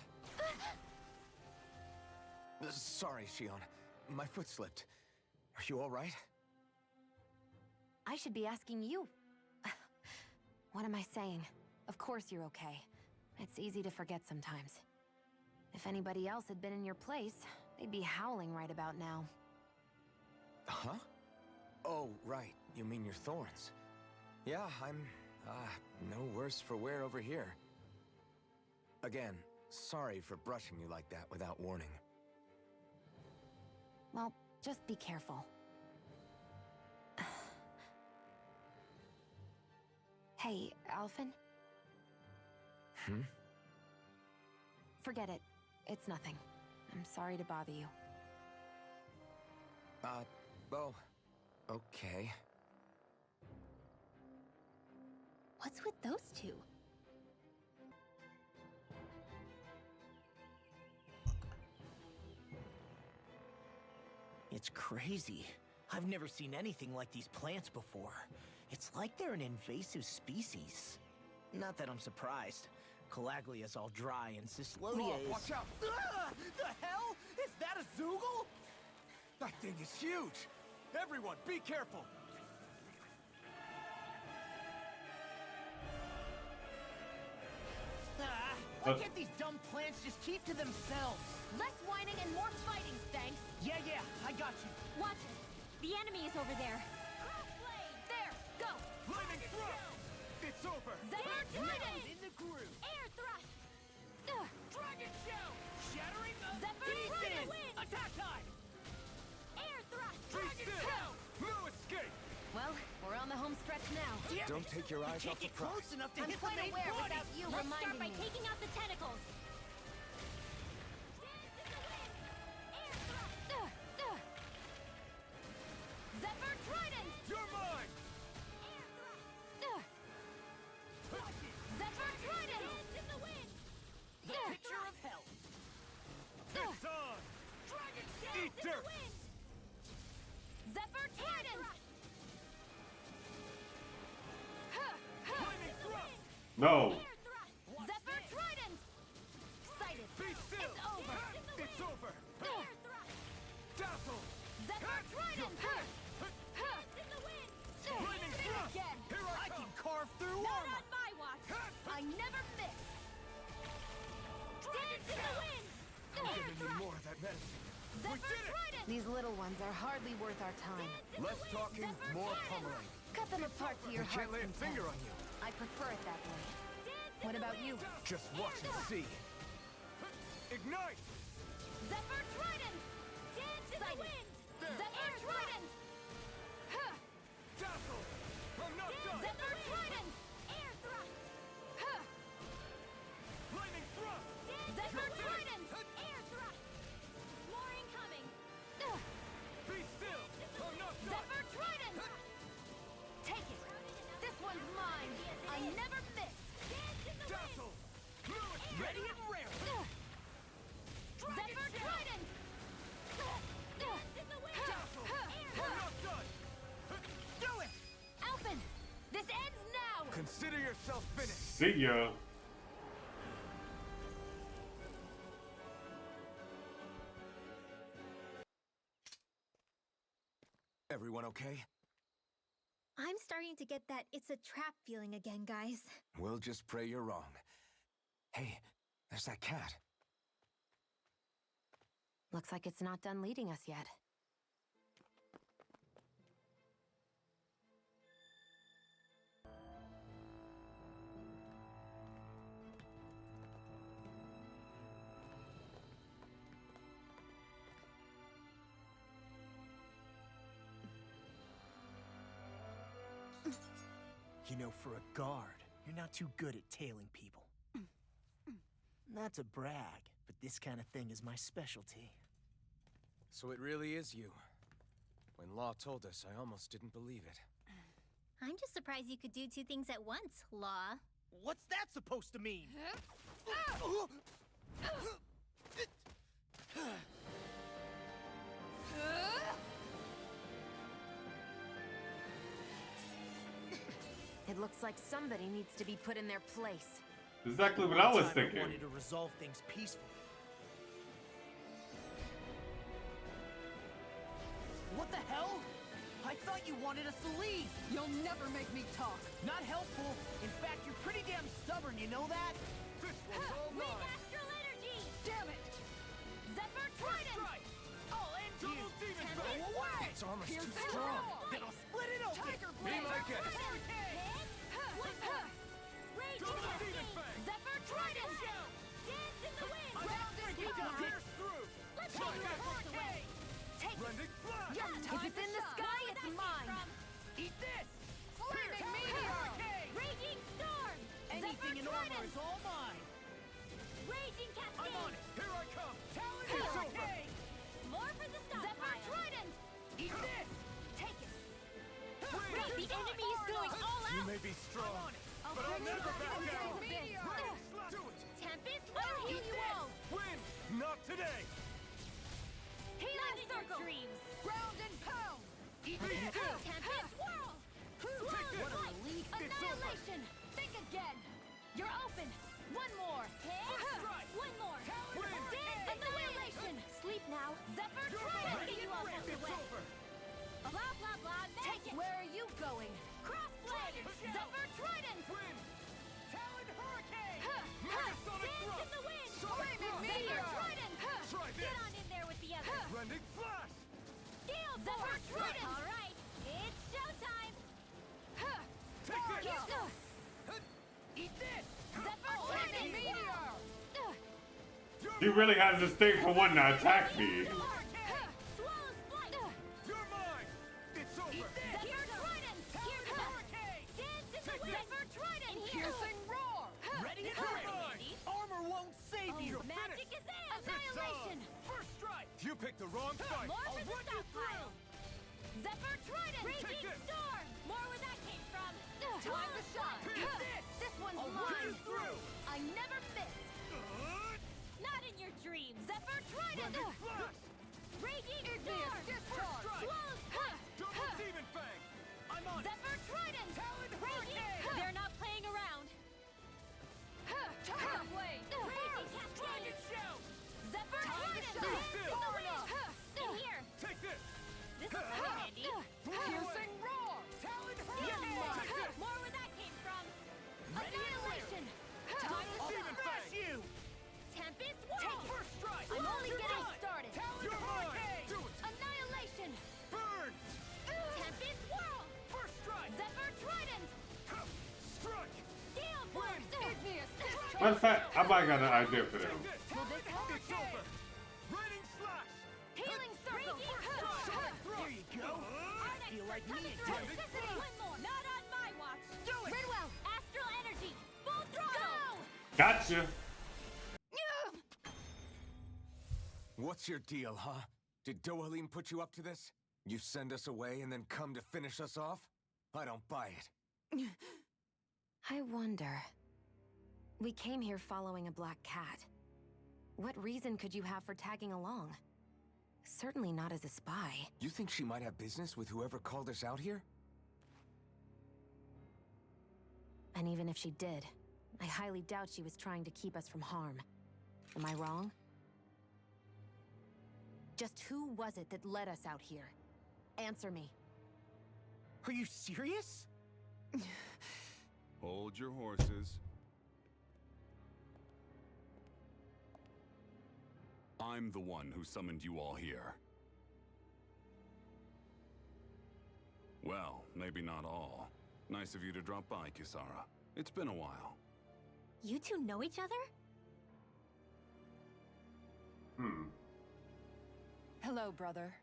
Sorry, Shion. My foot slipped. Are you all right? I should be asking you. What am I saying? Of course you're okay. It's easy to forget sometimes. If anybody else had been in your place, they'd be howling right about now. Huh? Oh, right. You mean your thorns. Yeah, I'm, no worse for wear over here. Again, sorry for brushing you like that without warning. Well, just be careful. Hey, Alphen? Hmm? Forget it. It's nothing. I'm sorry to bother you. Oh, okay. What's with those two? It's crazy. I've never seen anything like these plants before. It's like they're an invasive species. Not that I'm surprised. Calaglia's all dry and Cyslodia is... Watch out! Ah! The hell? Is that a Zeugle? That thing is huge! Everyone, be careful! Why can't these dumb plants just keep to themselves? Less whining and more fighting, thanks. Yeah, I got you. Watch it. The enemy is over there. Crossblade! There, go! Lightning thrust! It's over! Zephyr Trident! In the groove. Air thrust! Dragon Show! Shattering the Zephyr Trident! Attack time! Air thrust! Dragon Show! No escape! Well, we're on the home stretch now. Don't take your eyes off the Get prize. close enough to I'm hit the quite main aware body. without you Let's start reminding by me. taking out the tentacles. Dance in the wind! Air thrust! Zephyr Trident! You're mine! Air thrust! Zephyr Trident! Dance in the wind! The picture of health. It's on! Dragon Eat Dance in the dirt! wind! Zephyr Trident! Lightning thrust! No! Air thrust! Zephyr Trident! Sighted! Be still! It's over! It's over! Air thrust! Dazzle! Zephyr Trident! Hit! Dance in the wind! Lightning Hit thrust! again! Here I I can come! carve through Not armor. on my watch! I never miss! Dance in the wind! Air Gonna need thrust! more of that medicine. Zephyr did it! Trident! These little ones are hardly worth our time. Dance in Less the wind! talking, Zephyr more Trident! pummeling. Cut them apart to your I can't heart's lay a content. finger on you. I prefer it that way. Dance in What the about wind! you? Just watch and see. Ignite! Zephyr Trident! Dance in the wind! Zephyr Trident! Dazzle! I'm not done! Zephyr Trident! Air thrust! Lightning thrust! Zephyr Trident! Air thrust! More incoming! Be still! I'm not done! Zephyr Trident! Take it! This one's mine! I never miss! Dance in the wind! Dazzle! Lewis! Ready and rare. Zephyr Trident! Dance in the wind! Dazzle! I'm not done! Do it. Alphen! This ends now! Consider yourself finished. See ya! Everyone okay? I'm starting to get that it's a trap feeling again, guys. We'll just pray you're wrong. Hey, there's that cat. Looks like it's not done leading us yet. You know, for a guard, you're not too good at tailing people. Not to brag, but this kind of thing is my specialty. So it really is you. When Law told us, I almost didn't believe it. I'm just surprised you could do two things at once, Law. What's that supposed to mean? It looks like somebody needs to be put in their place. Exactly what I was I thinking. wanted to resolve things peacefully. What the hell? I thought you wanted us to leave. You'll never make me talk. Not helpful. In fact, you're pretty damn stubborn, you know that? This one's all Weak mine! astral energy! Damn it! Zephyr Trident! Right. I'll end you. Double demon Tempest blade! Whirl! Its armor's Here's too the strong. roar! Then I'll split it open. Tiger Be blade! like it! One more! Raging Double demon Cascade! fang! Zephyr Trident! Dance in the wind! Round and pound! Pierce through! Let's take your force away! Take it! Rending flash! If it's in the sky, it's mine. Eat this. Flaming meteor! Raging Storm! Anything in Zephyr armor Trident! is all mine. Raging Cascade! I'm on it. Here I come! Talon It's over. Hurricane. More for the stockpile! Zephyr Trident! Eat this. Take it! Wait, Wait, the enemy is going all you out! may be strong, but I'll never back down! Meteor! Do it! Tempest will heal you all! Win! Not today! Healing Circle! Dreams! Ground and pound! Eat Me this. too! Tempest Whirl! Take this! What a relief! It's over! Annihilation! Think again! You're open! One more! strike! One more! Win! Dance Annihilation! Sleep now! Zephyr Trident! Get you all poked It's away! over! Blah blah blah! Take it! Where are you going? Crossblade! Zephyr Trident! Win! Talon Hurricane. Megasonic Dance thrust! in the wind! Sonic Zephyr thrust! Trident! Try Get this! on in there with the others! Rending flash! Gale Zephyr Trident! All right, it's showtime! Take this! Eat this. Zephyr Trident! Meteor! He really has this thing for wanting to attack me. Swallow's Flight! You're mine! It's over! Zephyr Trident! Here comes! Dance in the wind! Zephyr Trident! Here! Piercing roar! Ready to You're go. mine! Armor won't save you. Magic is in! Annihilation! First strike. You picked the wrong fight! More I'll for the run you stockpile! Zephyr Trident! Raging this. Storm! More where that came from! Time to shine! Pierce this. This one's I'll run you mine! through! I never miss! Not in your dreams! Zephyr Trident! Rending flash! Raging Igneous Storm! discharge! Swallow's Flight! Double demon fang! I'm on it. Zephyr Trident! Talon Raging! Hurricane. They're not playing around! Tiger blade! Raging Cascade! Shout. Zephyr Trident! Stay Dance still. in the wind! In here! Take this! This will come in handy! Piercing roar! Talon Gale Hurricane. Storm! More where that came from! Annihilation! Time to I'll shine! smash you. Tempest Whirl! First strike. I'm only You're getting mine. started! Talon You're mine! Hurricane. Do it! Annihilation! Burn! Tempest Whirl! First strike. Zephyr Trident! Strike! Gale Force! Igneous discharge! Matter of fact, I might got an idea for them. Take this! Will this help? It's over! Raining slash! Healing Circle! There you go. I feel like me again. Electricity! One more! Not on my watch! Do it! Ridwell! Astral Energy! Full throttle! Gotcha. What's your deal, huh? Did Dohalim put you up to this? You send us away and then come to finish us off? I don't buy it. I wonder. We came here following a black cat. What reason could you have for tagging along? Certainly not as a spy. You think she might have business with whoever called us out here? And even if she did, I highly doubt she was trying to keep us from harm. Am I wrong? Just who was it that led us out here? Answer me. Are you serious? Hold your horses. I'm the one who summoned you all here. Well, maybe not all. Nice of you to drop by, Kisara. It's been a while. You two know each other? Hello, brother.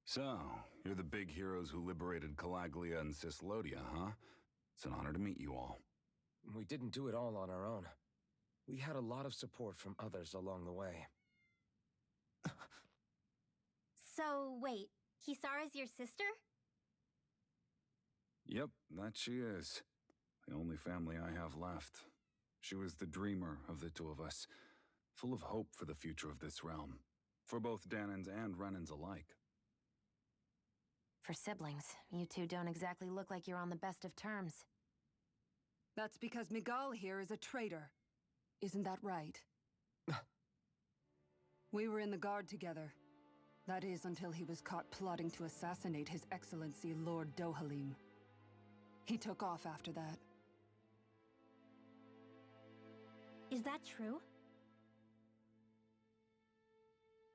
So, you're the big heroes who liberated Calaglia and Cislodia, huh? It's an honor to meet you all. We didn't do it all on our own. We had a lot of support from others along the way. So, wait, Kisara's your sister? Yep, that she is. The only family I have left. She was the dreamer of the two of us, full of hope for the future of this realm, for both Dahnans and Renans alike. For siblings, you two don't exactly look like you're on the best of terms. That's because Miguel here is a traitor. Isn't that right? We were in the Guard together. That is, until he was caught plotting to assassinate His Excellency Lord Dohalim. He took off after that. Is that true?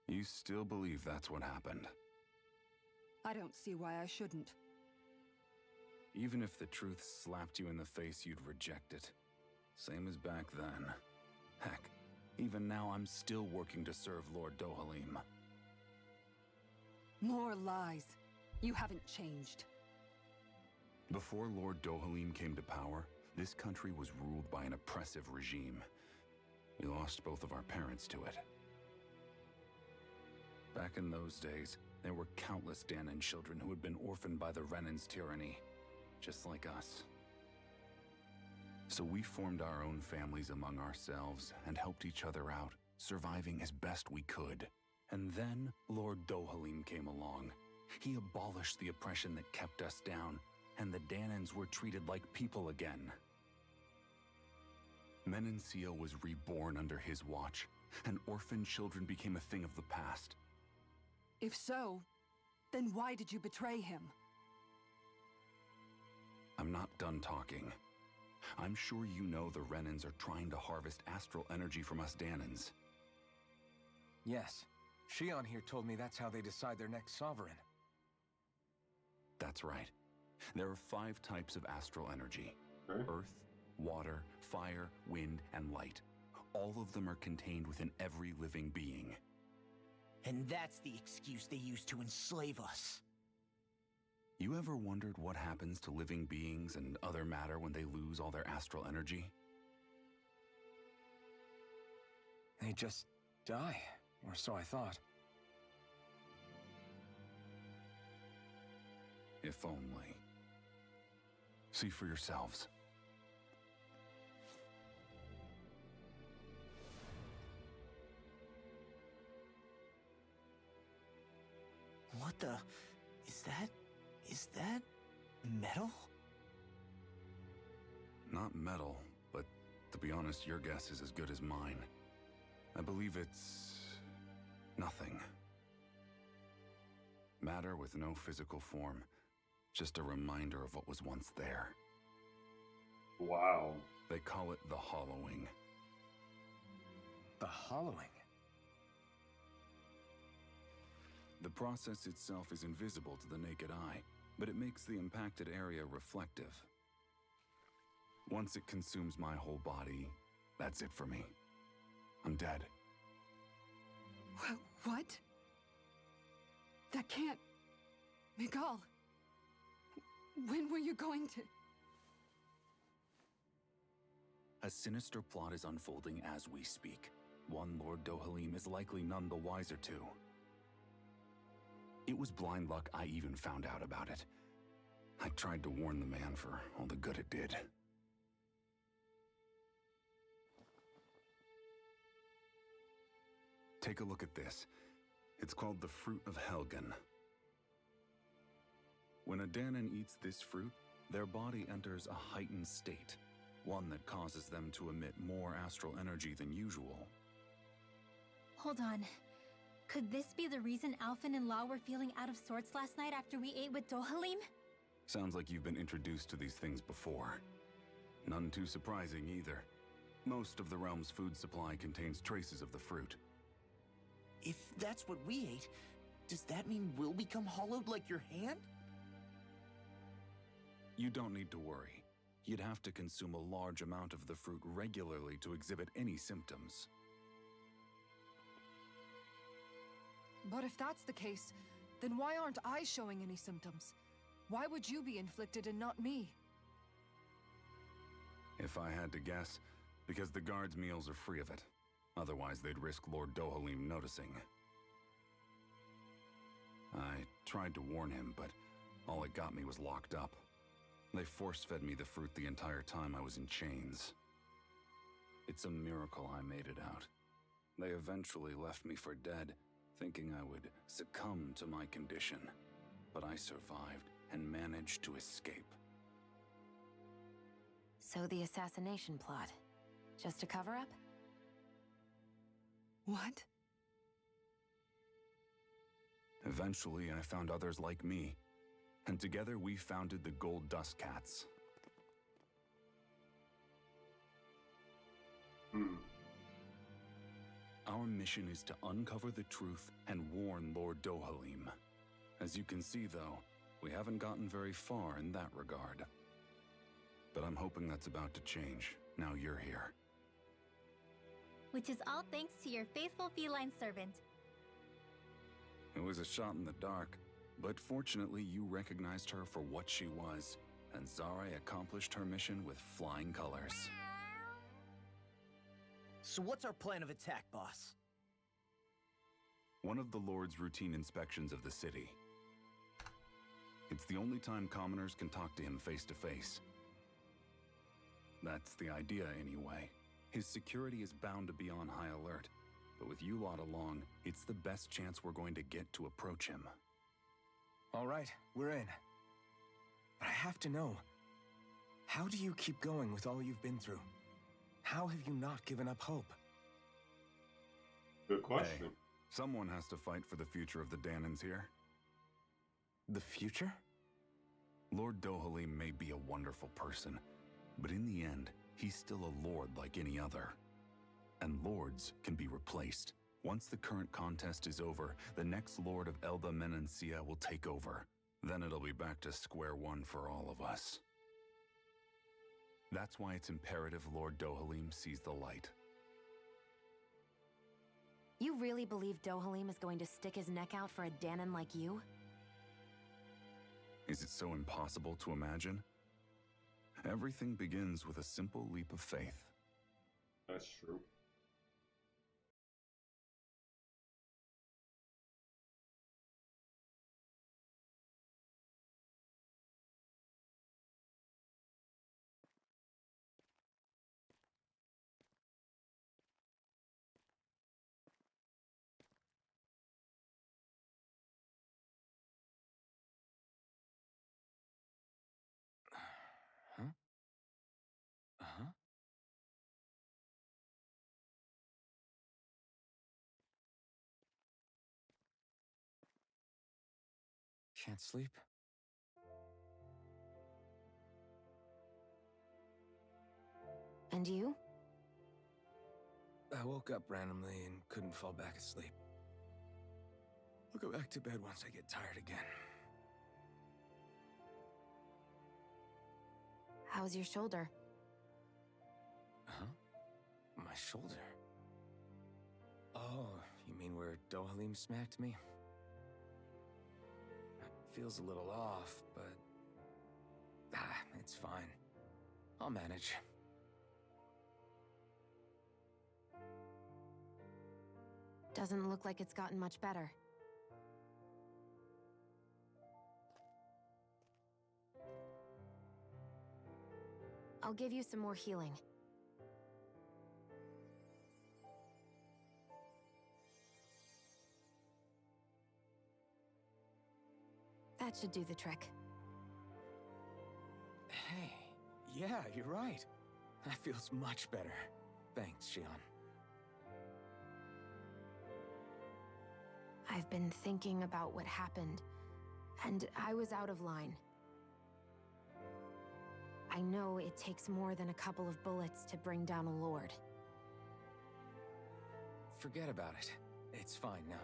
You still believe that's what happened? I don't see why I shouldn't. Even if the truth slapped you in the face, you'd reject it. Same as back then. Heck, even now I'm still working to serve Lord Dohalim. More lies. You haven't changed. Before Lord Dohalim came to power, this country was ruled by an oppressive regime. We lost both of our parents to it. Back in those days, there were countless Dahnan children who had been orphaned by the Renan's tyranny, just like us. So we formed our own families among ourselves and helped each other out, surviving as best we could. And then Lord Dohalim came along. He abolished the oppression that kept us down, and the Dahnans were treated like people again. Menancia was reborn under his watch, and orphaned children became a thing of the past. If so, then why did you betray him? I'm not done talking. I'm sure you know the Renans are trying to harvest astral energy from us Dahnans. Yes. Shion here told me that's how they decide their next sovereign. That's right. There are 5 types of astral energy. Okay. Earth, water, fire, wind, and light. All of them are contained within every living being. And that's the excuse they use to enslave us. You ever wondered what happens to living beings and other matter when they lose all their astral energy? They just die, or so I thought. If only. See for yourselves. What the... Is that metal? Not metal, but to be honest, your guess is as good as mine. I believe it's... nothing. Matter with no physical form. Just a reminder of what was once there. Wow. They call it the hollowing. The hollowing? The process itself is invisible to the naked eye, but it makes the impacted area reflective. Once it consumes my whole body, that's it for me. I'm dead. What? That can't... Miguel! When were you going to... A sinister plot is unfolding as we speak. One Lord Dohalim is likely none the wiser to. It was blind luck I even found out about it. I tried to warn the man for all the good it did. Take a look at this. It's called the Fruit of Helgen. When a Dahnan eats this fruit, their body enters a heightened state, one that causes them to emit more astral energy than usual. Hold on. Could this be the reason Alphen and Law were feeling out of sorts last night after we ate with Dohalim? Sounds like you've been introduced to these things before. None too surprising either. Most of the realm's food supply contains traces of the fruit. If that's what we ate, does that mean we'll become hollowed like your hand? You don't need to worry. You'd have to consume a large amount of the fruit regularly to exhibit any symptoms. But if that's the case, then why aren't I showing any symptoms? Why would you be inflicted and not me? If I had to guess, because the guards' meals are free of it. Otherwise, they'd risk Lord Dohalim noticing. I tried to warn him, but all it got me was locked up. They force-fed me the fruit the entire time I was in chains. It's a miracle I made it out. They eventually left me for dead, thinking I would succumb to my condition. But I survived and managed to escape. So the assassination plot, just a cover-up? What? Eventually, I found others like me, and together we founded the Gold Dust Cats. Our mission is to uncover the truth and warn Lord Dohalim. As you can see, though, we haven't gotten very far in that regard. But I'm hoping that's about to change, now you're here. Which is all thanks to your faithful feline servant. It was a shot in the dark, but fortunately you recognized her for what she was, and Zare accomplished her mission with flying colors. So what's our plan of attack, boss? One of the Lord's routine inspections of the city. It's the only time commoners can talk to him face to face. That's the idea, anyway. His security is bound to be on high alert, but with you lot along, it's the best chance we're going to get to approach him. All right, we're in. But I have to know, how do you keep going with all you've been through? How have you not given up hope? Good question. Hey, someone has to fight for the future of the Dahnans here. The future? Lord Dohalim may be a wonderful person, but in the end, he's still a lord like any other. And lords can be replaced. Once the current contest is over, the next Lord of Elde Menancia will take over. Then it'll be back to square one for all of us. That's why it's imperative Lord Dohalim sees the light. You really believe Dohalim is going to stick his neck out for a Dahnan like you? Is it so impossible to imagine? Everything begins with a simple leap of faith. That's true. Huh? Uh-huh. Can't sleep. And you? I woke up randomly and couldn't fall back asleep. I'll go back to bed once I get tired again. How's your shoulder? Huh? My shoulder? Oh, you mean where Dohalim smacked me? It feels a little off, but... it's fine. I'll manage. Doesn't look like it's gotten much better. I'll give you some more healing. That should do the trick. Hey, yeah, you're right. That feels much better. Thanks, Xion. I've been thinking about what happened, and I was out of line. I know it takes more than a couple of bullets to bring down a lord. Forget about it. It's fine now.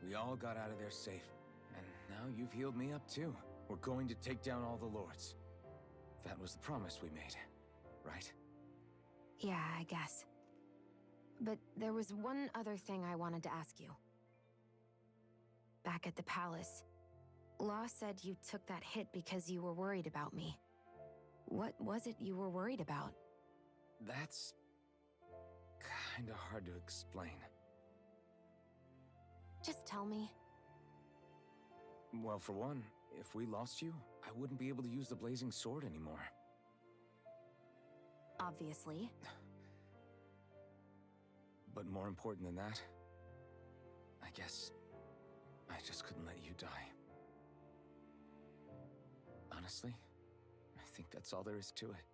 We all got out of there safe, and now you've healed me up too. We're going to take down all the lords. That was the promise we made, right? Yeah, I guess. But there was one other thing I wanted to ask you. Back at the palace, Law said you took that hit because you were worried about me. What was it you were worried about? That's kinda hard to explain. Just tell me. Well, for one, if we lost you, I wouldn't be able to use the blazing sword anymore. Obviously. But more important than that, I guess I just couldn't let you die. Honestly, I think that's all there is to it.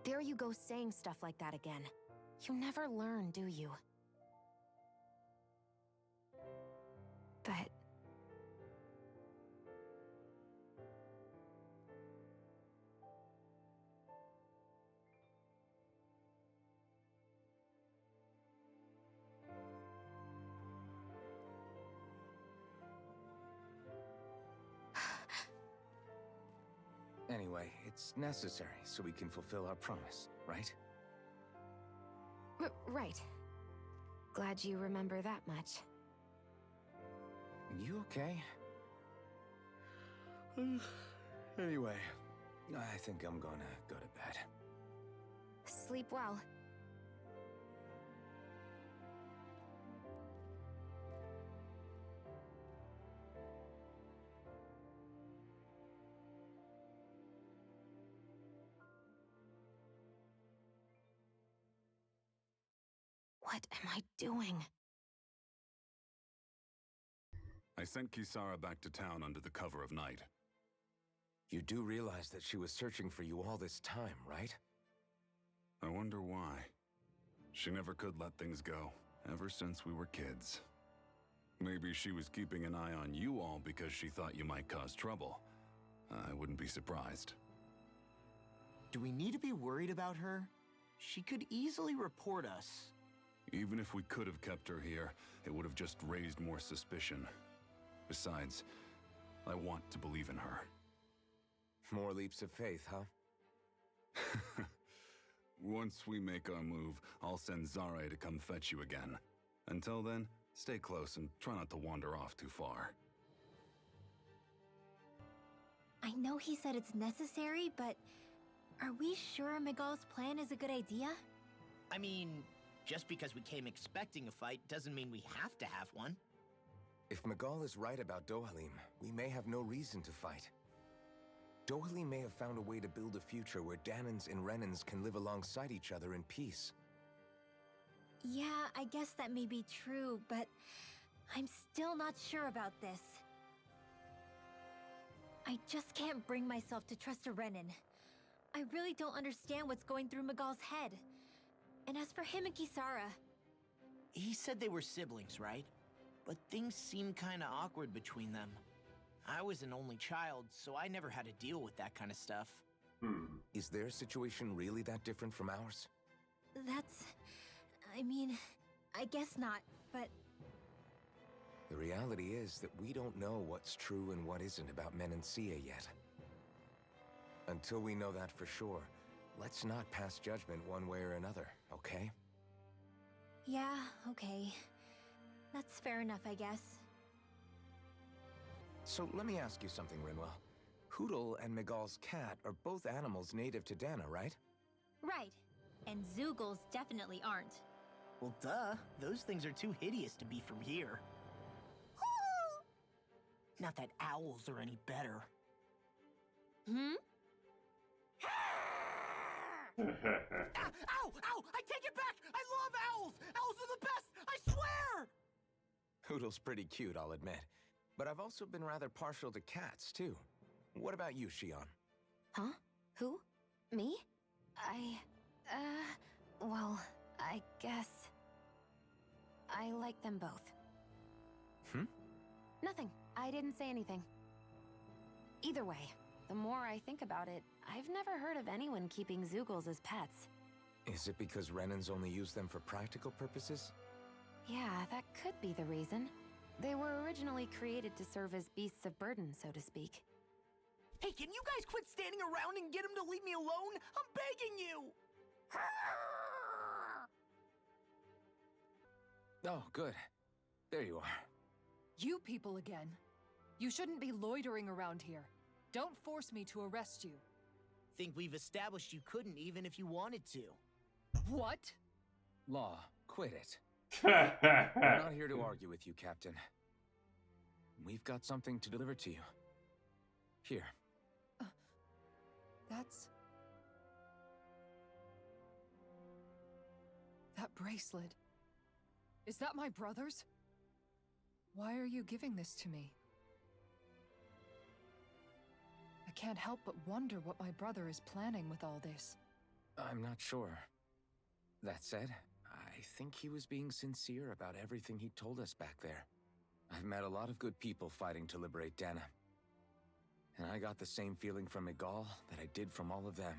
There you go saying stuff like that again. You never learn, do you? But... Anyway, it's necessary so we can fulfill our promise, right? Right. Glad you remember that much. You okay? Anyway, I think I'm gonna go to bed. Sleep well. What am I doing? I sent Kisara back to town under the cover of night. You do realize that she was searching for you all this time, right? I wonder why. She never could let things go, ever since we were kids. Maybe she was keeping an eye on you all because she thought you might cause trouble. I wouldn't be surprised. Do we need to be worried about her? She could easily report us. Even if we could have kept her here, it would have just raised more suspicion. Besides, I want to believe in her. More leaps of faith, huh? Once we make our move, I'll send Zare to come fetch you again. Until then, stay close and try not to wander off too far. I know he said it's necessary, but are we sure Miguel's plan is a good idea? I mean, just because we came expecting a fight doesn't mean we have to have one. If Miguel is right about Dohalim, we may have no reason to fight. Dohalim may have found a way to build a future where Dahnans and Renans can live alongside each other in peace. Yeah, I guess that may be true, but I'm still not sure about this. I just can't bring myself to trust a Renan. I really don't understand what's going through Miguel's head. And as for him and Kisara... He said they were siblings, right? But things seemed kinda awkward between them. I was an only child, so I never had to deal with that kind of stuff. Is their situation really that different from ours? I mean, I guess not, but... The reality is that we don't know what's true and what isn't about Menancia yet. Until we know that for sure, let's not pass judgment one way or another, okay? Yeah, okay. That's fair enough, I guess. So let me ask you something, Rinwell. Hootle and Miguel's cat are both animals native to Dahna, right? Right. And Zoogles definitely aren't. Well, duh. Those things are too hideous to be from here. Not that owls are any better. Hmm? Ow! Ow! I take it back! I love owls! Owls are the best! I swear! Hootle's pretty cute, I'll admit. But I've also been rather partial to cats, too. What about you, Shion? Huh? Who? Me? Well, I guess... I like them both. Nothing. I didn't say anything. Either way, the more I think about it, I've never heard of anyone keeping Zoogles as pets. Is it because Renans only use them for practical purposes? Yeah, that could be the reason. They were originally created to serve as beasts of burden, so to speak. Hey, can you guys quit standing around and get him to leave me alone? I'm begging you! Oh, good. There you are. You people again. You shouldn't be loitering around here. Don't force me to arrest you. think we've established you couldn't even if you wanted to. What? Law, quit it. We're not here to argue with you, Captain. We've got something to deliver to you. Here. That's... That bracelet. Is that my brother's? Why are you giving this to me? I can't help but wonder what my brother is planning with all this. I'm not sure. That said, I think he was being sincere about everything he told us back there. I've met a lot of good people fighting to liberate Dahna. And I got the same feeling from Miguel that I did from all of them.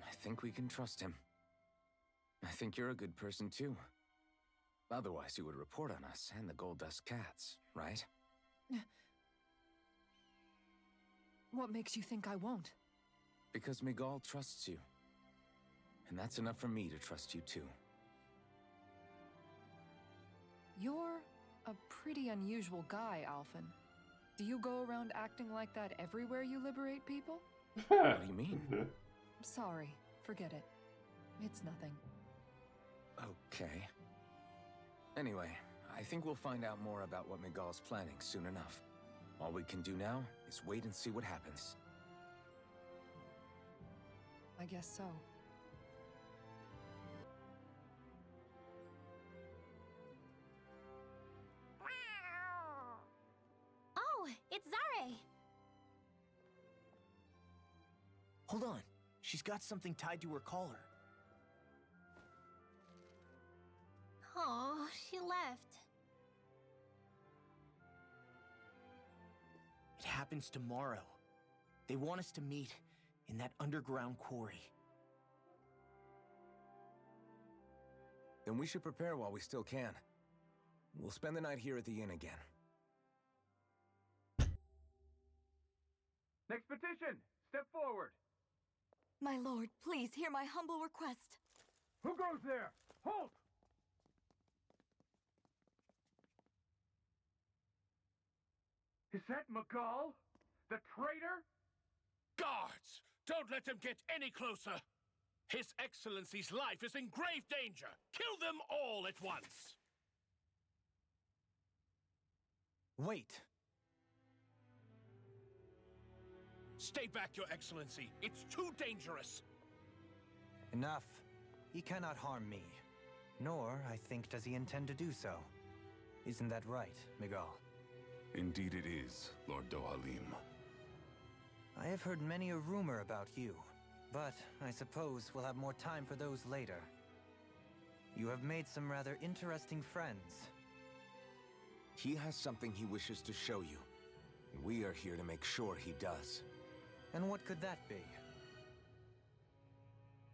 I think we can trust him. I think you're a good person too. Otherwise you would report on us and the Gold Dust Cats, right? What makes you think I won't? Because Miguel trusts you. And that's enough for me to trust you too. You're a pretty unusual guy, Alphen. Do you go around acting like that everywhere you liberate people? What do you mean? Sorry, forget it. It's nothing. Okay. Anyway, I think we'll find out more about what Miguel's planning soon enough. All we can do now is wait and see what happens. I guess so. Oh, it's Zare! Hold on. She's got something tied to her collar. Oh, she left. It happens tomorrow. They want us to meet in that underground quarry. Then we should prepare while we still can. We'll spend the night here at the inn again. Next petition! Step forward! My lord, please hear my humble request. Who goes there? Halt! Is that Miguel? The traitor? Guards! Don't let them get any closer! His Excellency's life is in grave danger! Kill them all at once! Wait. Stay back, Your Excellency. It's too dangerous. Enough. He cannot harm me. Nor, I think, does he intend to do so. Isn't that right, Miguel? Indeed it is, Lord Dohalim. I have heard many a rumor about you, but I suppose we'll have more time for those later. You have made some rather interesting friends. He has something he wishes to show you. And we are here to make sure he does. And what could that be?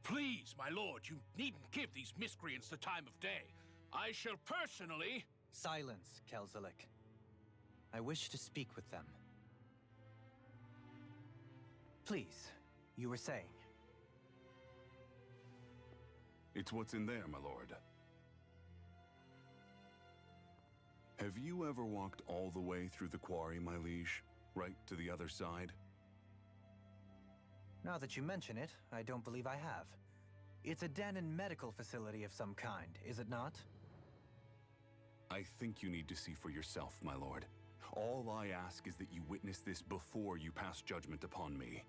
Please, my lord, you needn't give these miscreants the time of day. I shall personally... Silence, Kelzelik. I wish to speak with them. Please, you were saying. It's what's in there, my lord. Have you ever walked all the way through the quarry, my liege? Right to the other side? Now that you mention it, I don't believe I have. It's a Dahnan medical facility of some kind, is it not? I think you need to see for yourself, my lord. All I ask is that you witness this before you pass judgment upon me.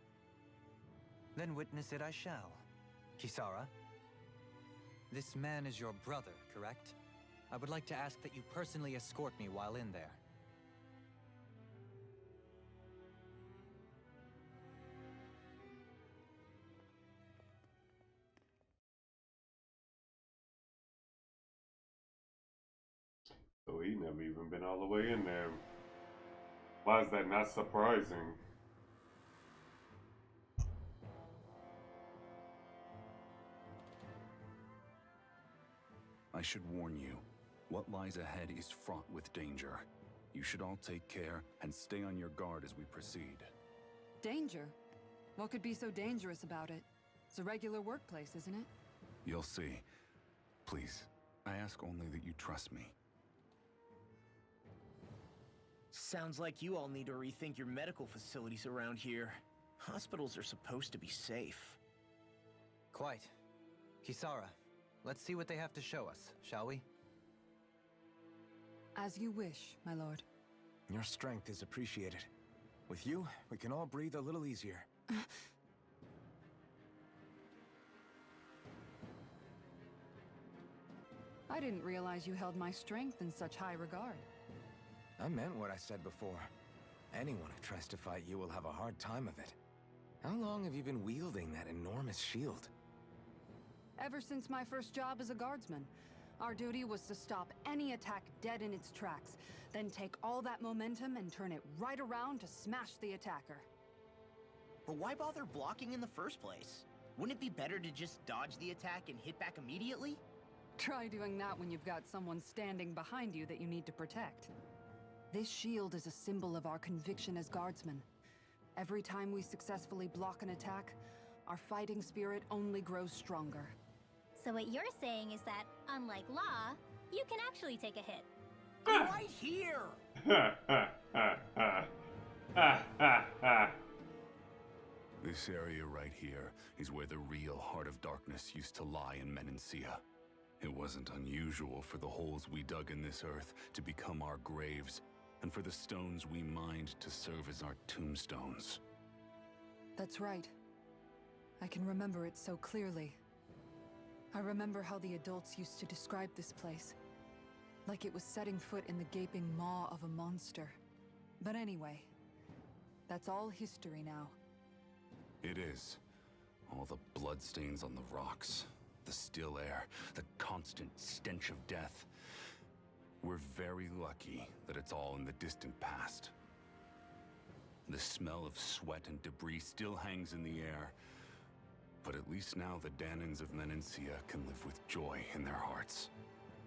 Then witness it I shall. Kisara, this man is your brother, correct? I would like to ask that you personally escort me while in there. So he never even been all the way in there. Why is that not surprising? I should warn you, what lies ahead is fraught with danger. You should all take care and stay on your guard as we proceed. Danger? What could be so dangerous about it? It's a regular workplace, isn't it? You'll see. Please, I ask only that you trust me. Sounds like you all need to rethink your medical facilities around here. Hospitals are supposed to be safe. Quite. Kisara, let's see what they have to show us, shall we? As you wish, my lord. Your strength is appreciated. With you, we can all breathe a little easier. I didn't realize you held my strength in such high regard. I meant what I said before. Anyone who tries to fight you will have a hard time of it. How long have you been wielding that enormous shield? Ever since my first job as a guardsman, our duty was to stop any attack dead in its tracks, then take all that momentum and turn it right around to smash the attacker. But why bother blocking in the first place? Wouldn't it be better to just dodge the attack and hit back immediately? Try doing that when you've got someone standing behind you that you need to protect. This shield is a symbol of our conviction as guardsmen. Every time we successfully block an attack, our fighting spirit only grows stronger. So what you're saying is that, unlike Law, you can actually take a hit. Right here! This area right here is where the real Heart of Darkness used to lie in Menancia. It wasn't unusual for the holes we dug in this earth to become our graves, and for the stones we mined to serve as our tombstones. That's right. I can remember it so clearly. I remember how the adults used to describe this place. Like it was setting foot in the gaping maw of a monster. But anyway, that's all history now. It is. All the bloodstains on the rocks, the still air, the constant stench of death. We're very lucky that it's all in the distant past. The smell of sweat and debris still hangs in the air. But at least now the Dahnans of Menancia can live with joy in their hearts.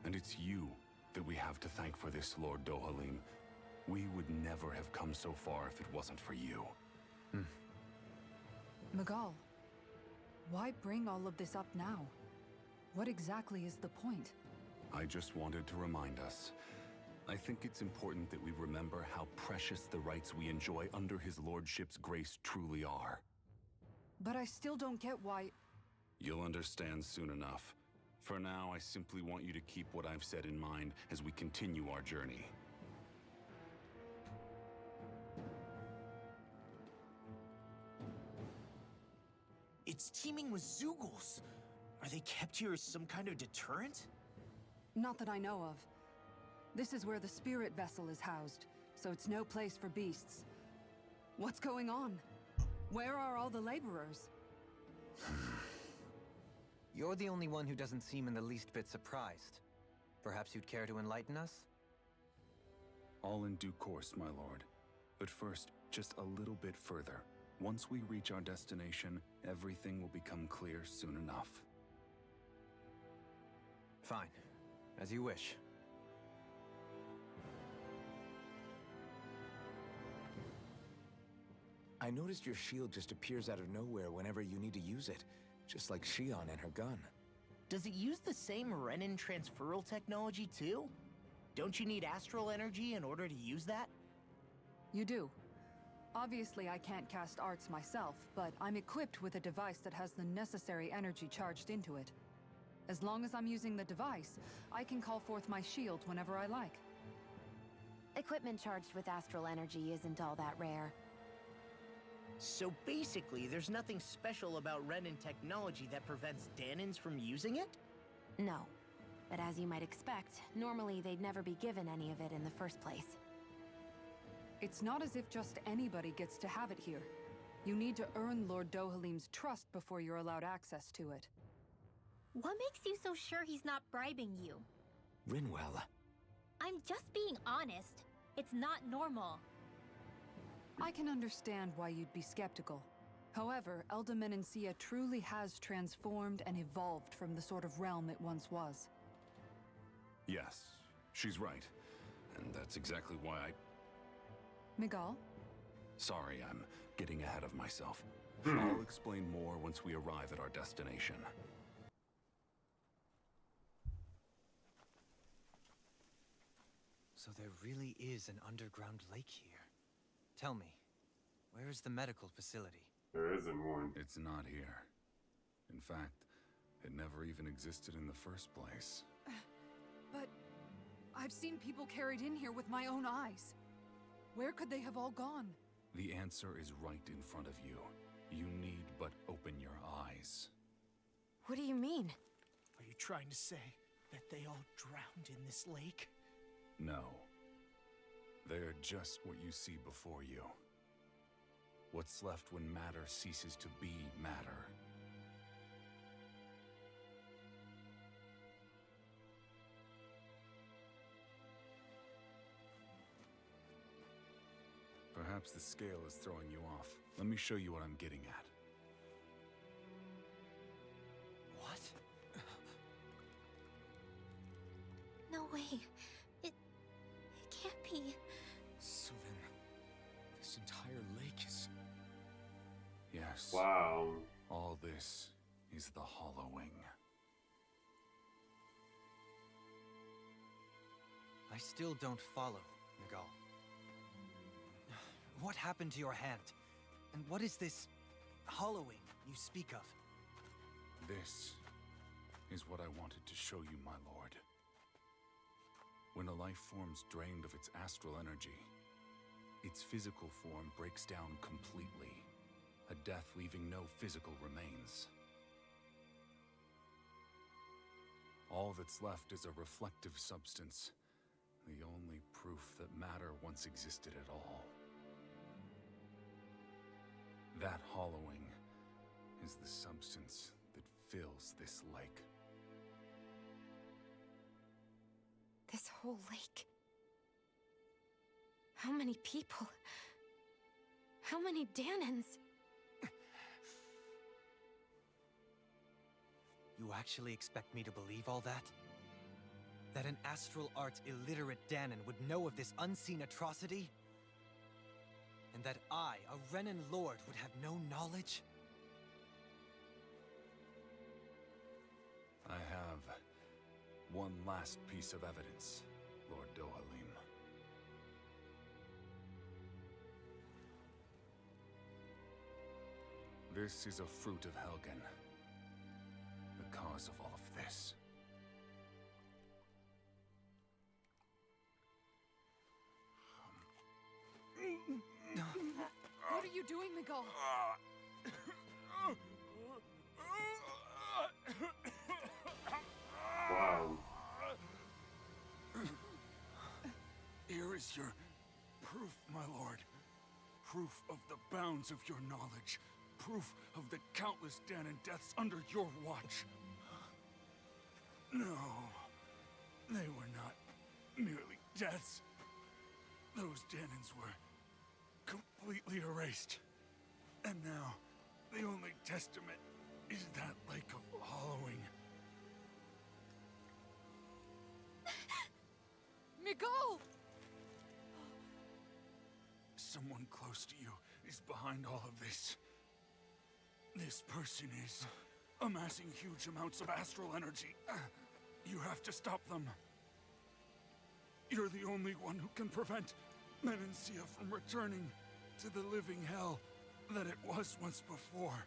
And it's you that we have to thank for this, Lord Dohalim. We would never have come so far if it wasn't for you. Magal, why bring all of this up now? What exactly is the point? I just wanted to remind us. I think it's important that we remember how precious the rights we enjoy under his lordship's grace truly are. But I still don't get why... You'll understand soon enough. For now, I simply want you to keep what I've said in mind as we continue our journey. It's teeming with Zeugles. Are they kept here as some kind of deterrent? Not that I know of. This is where the spirit vessel is housed, so it's no place for beasts. What's going on? Where are all the laborers? You're the only one who doesn't seem in the least bit surprised. Perhaps you'd care to enlighten us? All in due course, my lord. But first, just a little bit further. Once we reach our destination, everything will become clear soon enough. Fine. As you wish. I noticed your shield just appears out of nowhere whenever you need to use it, just like Shion and her gun. Does it use the same Renin transferal technology too? Don't you need astral energy in order to use that? You do. Obviously, I can't cast arts myself, but I'm equipped with a device that has the necessary energy charged into it. As long as I'm using the device, I can call forth my shield whenever I like. Equipment charged with astral energy isn't all that rare. So basically, there's nothing special about Renin technology that prevents Dahnans from using it? No. But as you might expect, normally they'd never be given any of it in the first place. It's not as if just anybody gets to have it here. You need to earn Lord Dohalim's trust before you're allowed access to it. What makes you so sure he's not bribing you? Rinwell. I'm just being honest. It's not normal. I can understand why you'd be skeptical. However, Elde Menancia truly has transformed and evolved from the sort of realm it once was. Yes, she's right. And that's exactly why Miguel? Sorry, I'm getting ahead of myself. I'll explain more once we arrive at our destination. So there really is an underground lake here. Tell me, where is the medical facility? There isn't one. It's not here. In fact, it never even existed in the first place. But I've seen people carried in here with my own eyes. Where could they have all gone? The answer is right in front of you. You need but open your eyes. What do you mean? Are you trying to say that they all drowned in this lake? No. They're just what you see before you. What's left when matter ceases to be matter. Perhaps the scale is throwing you off. Let me show you what I'm getting at. What? No way. It can't be. So then, this entire lake is... Yes. Wow. All this is the hollowing. I still don't follow, Miguel. What happened to your hand? And what is this hollowing you speak of? This is what I wanted to show you, my lord. When a life form's drained of its astral energy, its physical form breaks down completely, a death leaving no physical remains. All that's left is a reflective substance, the only proof that matter once existed at all. That hollowing is the substance that fills this lake. This whole lake. How many people? How many Dahnans? You actually expect me to believe all that? That an astral art illiterate Dahnan would know of this unseen atrocity? And that I, a Renan lord, would have no knowledge? I have one last piece of evidence, Lord Dohalim. This is a fruit of Helgen, the cause of all of this. What are you doing, Miguel? Wow. Here is your proof, my lord. Proof of the bounds of your knowledge. Proof of the countless Dahnan deaths under your watch. No, they were not merely deaths. Those Dahnans were completely erased. And now, the only testament is that lake of hollowing. Miguel! Someone close to you is behind all of this. This person is amassing huge amounts of astral energy. You have to stop them. You're the only one who can prevent Menancia from returning to the living hell that it was once before.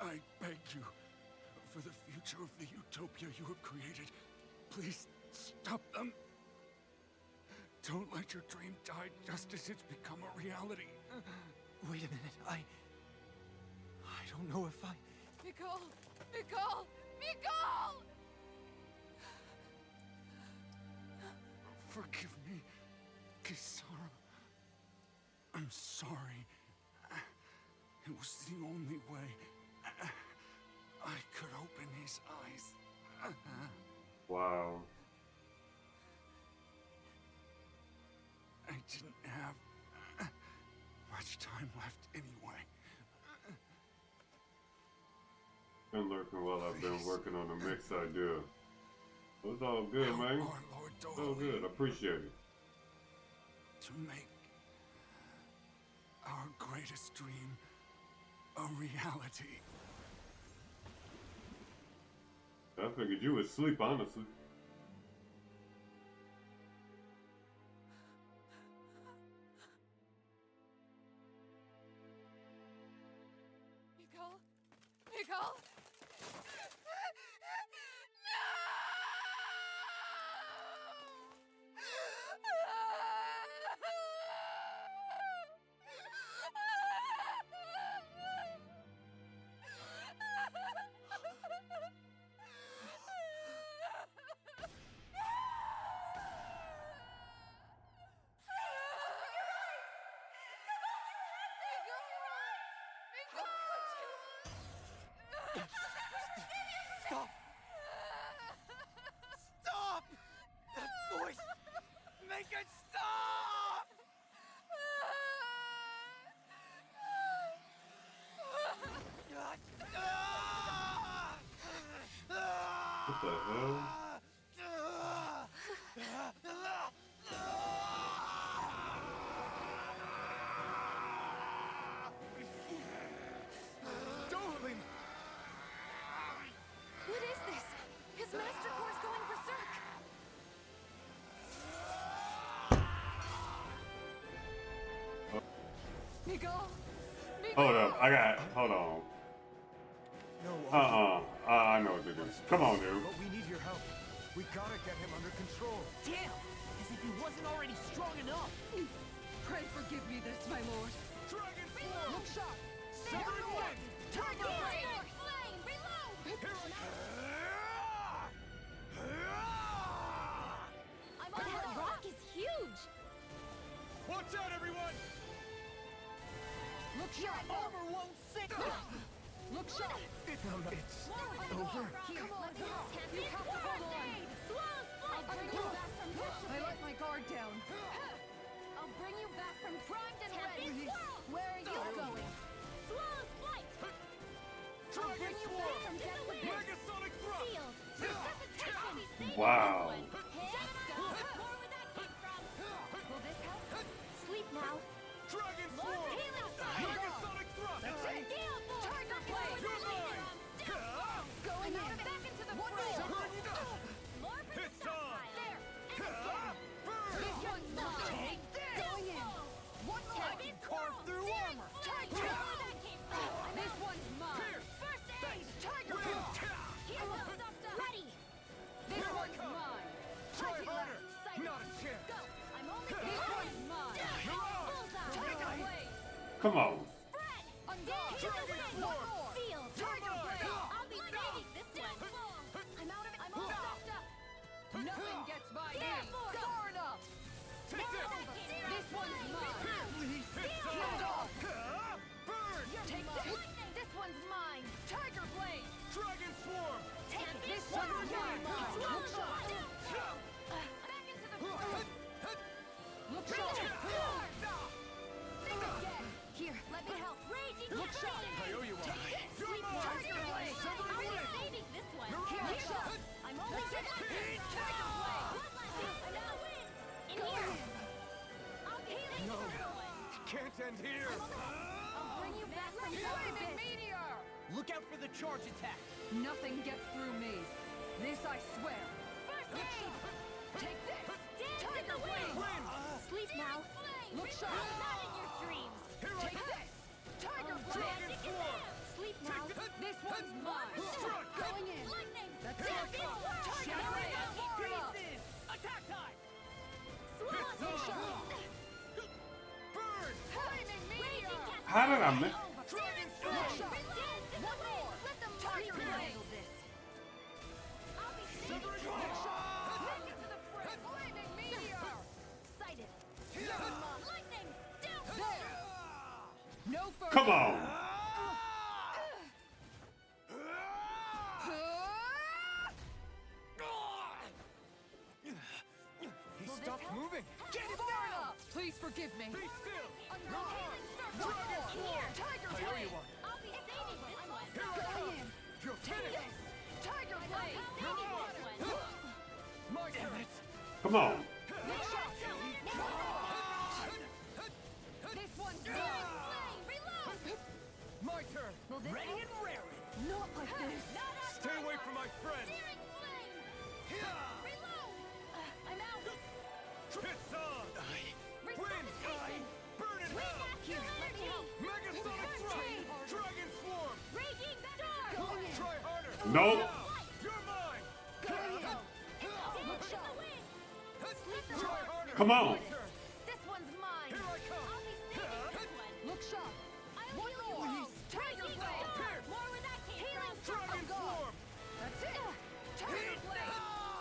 I beg you, for the future of the utopia you have created, please stop them. Don't let your dream die just as it's become a reality. Wait a minute, I don't know if I... Miguel! Miguel! Miguel! Forgive me, Kisara. I'm sorry. It was the only way I could open his eyes. Wow. I didn't have much time left anyway. Been lurking while I've been working on the mix idea. It was all good, man. Our Lord So good. I appreciate it. To make our greatest dream a reality. I figured you would sleep, honestly. What the hell? Dohalim! What is this? His master core is going berserk. Miguel! Hold up, hold on. I know what to do. Come on, dude. But we need your help. We gotta get him under control. Damn! As if he wasn't already strong enough. Pray forgive me this, my lord. Dragon Form! Look sharp! Severing Wind! Tiger Flame! Reload! That rock is huge! Watch out, everyone! Look sharp! Armor won't sink! Look sharp! It's Over. Here, let me help. You have to hold on. I'll bring you back from I let my guard down. I'll bring you back from primed and ready. Where are you going? Dragon Swarm! From death to death. Megasonic Thrust! Sealed. Resuscitation. Wow. More where that came from. Will this help? Sleep now. Dragon Lord Swarm! Healing Side. Megasonic Thrust! Deal, boy. Tiger Blade. You're mine! Going in. Back into the fray. More for the It's stockpile. on. There. And again. This one's mine. Take this. Going in. One more. I can carve through armor. Tiger. Where that came from. This one's mine. First aid. Tiger Blade. Hero Doctor. Ready. This one's mine. Try Take it harder! left. Not a chance! Go. I'm only This one's mine. Bullseye. Tiger Blade. Come on. Spread. Unguard. Dragon One Swarm. more. Sealed. Tiger Blade. I'll be saving this one. I'm out of it. I'm all stocked up. Nothing gets by me. Therefore, Far enough. Take this! This one's mine. Please, it's Hands on! off. Burn! Take this. this one's mine. Tiger Blade. Dragon Swarm! Take This this one. one's mine. Look sharp. Back into the fray. Look sharp. Think again. Here, let me help. Raging Look sharp. I owe you one. Sleep now. Tiger Blade. I'll be saving this one. Look sharp. I'm only That's it. Tiger Blade. I'm in the wind. In here. I'll be healing No. this one. Can't end here! I'll bring you back from death to Flaming death. meteor. Look out for the charge attack. Nothing gets through me. This I swear. First aid. Take this. Dance in Tiger the wind. Blade. Sleep now. Look sharp. Not in your dreams. Take this. Tiger Blade. Stick it there. Sleep now. This one's mine. Going in. Lightning. That's Tiger it. Blade. Tiger Blade. Pieces! Attack time! Swan. Burn! Flaming meteor. How did I miss? Dragon Look Swarm! sharp. One more. Let them Tiger Blade. Blade. Handle this. I'll be Severing safe. Wind! Back into the fray. Flaming meteor. Sighted. Lightning. Down. There. No further. Come on. He stopped moving! Get it down. Please forgive me. Be still! Unlocking One more. Here. Tiger I owe Blade. you one! I'll be saving this one. Here I come! You're Take finished! this. Tiger Blade. Saving this one. My turn! Come on. Look sharp. This one's mine. Reload. My turn! Will this Ready and raring. Not like this. Stay away from my friend! Searing flame. Reload. I'm out. It's on! Resuscitation. Burn it Wind out! after energy. Megasonic Thrust! Dragon Swarm! Raging storm. Try harder! Nope. You're mine! Look sharp. Try harder! Come on. My turn! This one's mine. Here I come! I'll be saving this one. Look sharp. I'll One heal you more. all. Tiger Raging Blade. storm. More where that came Healing from. Dragon Swarm! That's it. Tiger Blade.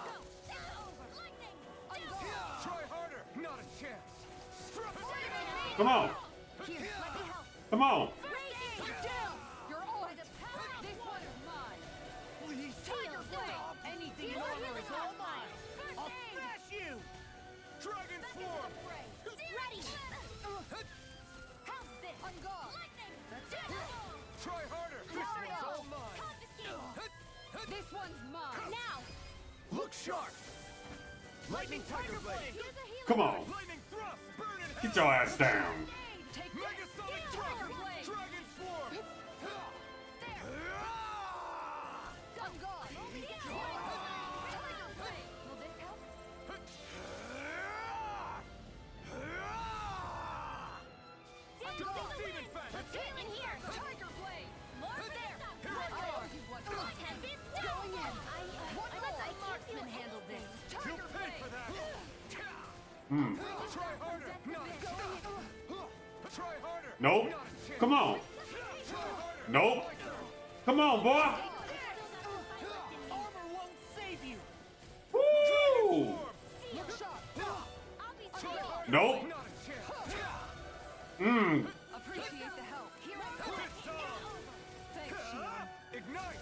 Go. It's over. Lightning. Down. Try harder! Not a chance! Come on. Here, let me help. Come on. Raging. Down. You're all the power. This one is mine. Please! Tiger Blade. Anything in honor is all mine. I'll smash you! Dragon Swarm! Ready. How's this? On guard. Lightning. That's it. Try harder! This one's all mine! Confiscate. This one's mine. Now! Look sharp! Lightning Tiger Blade! Here's a healing Come on. Lightning Thrust! Burn in Get hell! your ass down. Take Megasonic this. Dragon! Blade. Dragon Swarm! I'm gone. Over here. Tiger Blade. Will this help? Double Demon Fang! In here! Tiger Blade. More there! Here I go. Going in. I marksman handle this. You Tiger pay Blade. for that! Hmm. Try harder! Not a chance! Try harder! Nope. Not a chance! Come on. Try harder! Nope. Come on, boy. Armor won't save you. Woo! Look sharp. Try harder! Nope. Not a chance! Mmm. Appreciate the help. Here I go. Pissed off! Thanks, Shion. Ignite!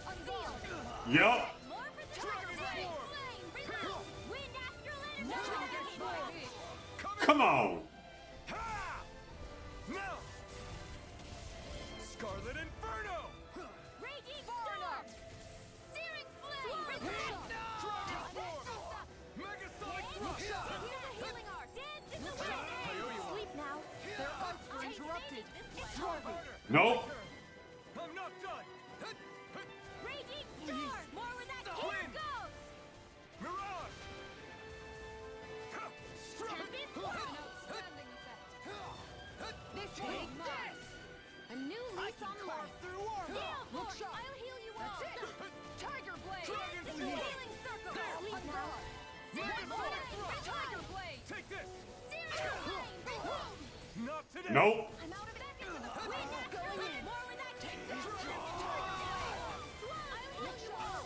Yup. More for the Dragon Tiger Blade! Swarm! Flame! Reload! Wind astral energy! Nothing gets by me. Come on. Ha! Now! Scarlet Inferno! Raging storm! Searing flame! Reload! Transform! Megasonic Thrust! Here's a healing art! Dance in the wind! Sleep now! Their arts were interrupted. Try harder! Nope. I'm not done! Raging storm! More where that kick Wind. goes! Mirage! Tempest storm! Outstanding effect. This way. A new lease on life. Through armor! Gale Look force! sharp. I'll heal you all! That's it. Tiger Blade. Dragon This is a Swarm! healing circle! Sleep I'm now! gone. Searing flame! Tiger Blade. Take this! Searing flame! Reload! Not today! Nope. I'm out of back into the wind! Going in! More where that kick goes! I'll heal you all!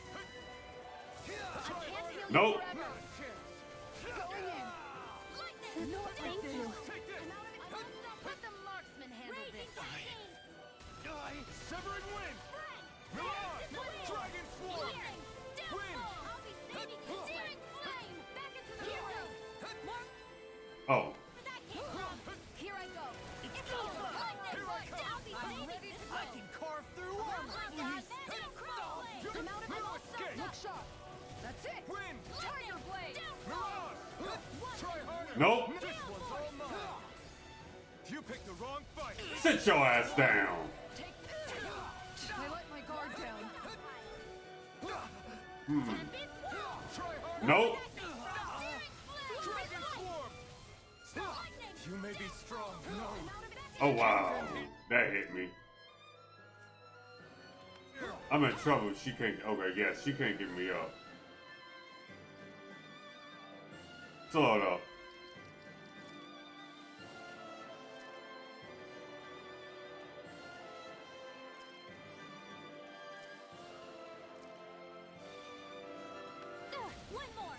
I can't heal you Nope. forever. Not a chance! Going in. Lightning! No, thank you. Take this! I'm out of it. Let the marksman handle Raging this. Die! Severing Wind! Mirage! Dragon Swarm! Wind! I'll be saving you! Searing flame! Back into the world! More Oh. for that kick from! Here I go. It's over! Lightning! Here I come. I'll be I'm saving ready this to one! go. Carve through Oh armor! my god! Searing flame! I'm out of No it. escape. Look sharp. That's it. Wind! Tiger Blade. Mirage! Try harder! Nope. This one's all mine! You picked the wrong fight! Sit your ass down. Take this. I let my guard down. Try harder! Nope. Dragon Swarm! You may be strong. No. Oh wow. That hit me. I'm in trouble. She can't. Okay, yes, she can't get me up. Slow it up. One more!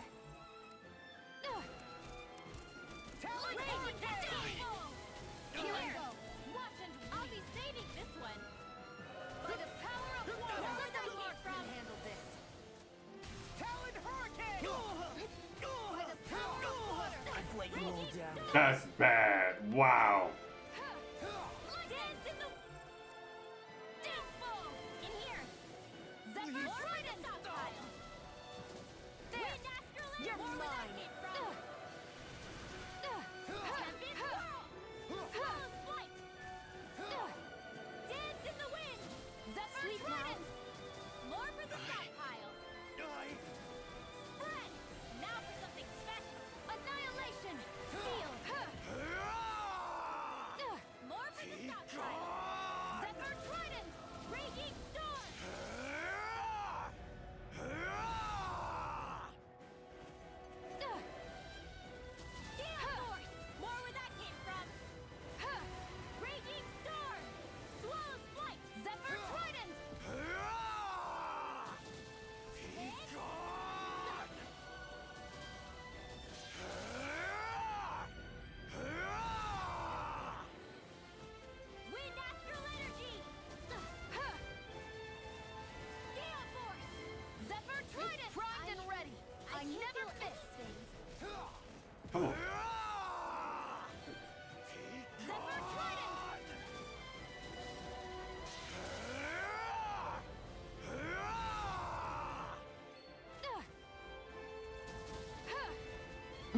Here I go! Watch and I'll be saving this one! By the power of war! Where did I get from? Handle this. Talon Hurricane! By the power of water! I've let you all down. That's bad. Wow. Dance in the downfall! In here! Zephyr Trident stockpile! Wind astral You're more where that mine. hit from! Tempest whirl! Cloud flight! Dance in the wind! Zephyr Trident! More for the stockpile! Spread! Now for something special! Annihilation! Seal!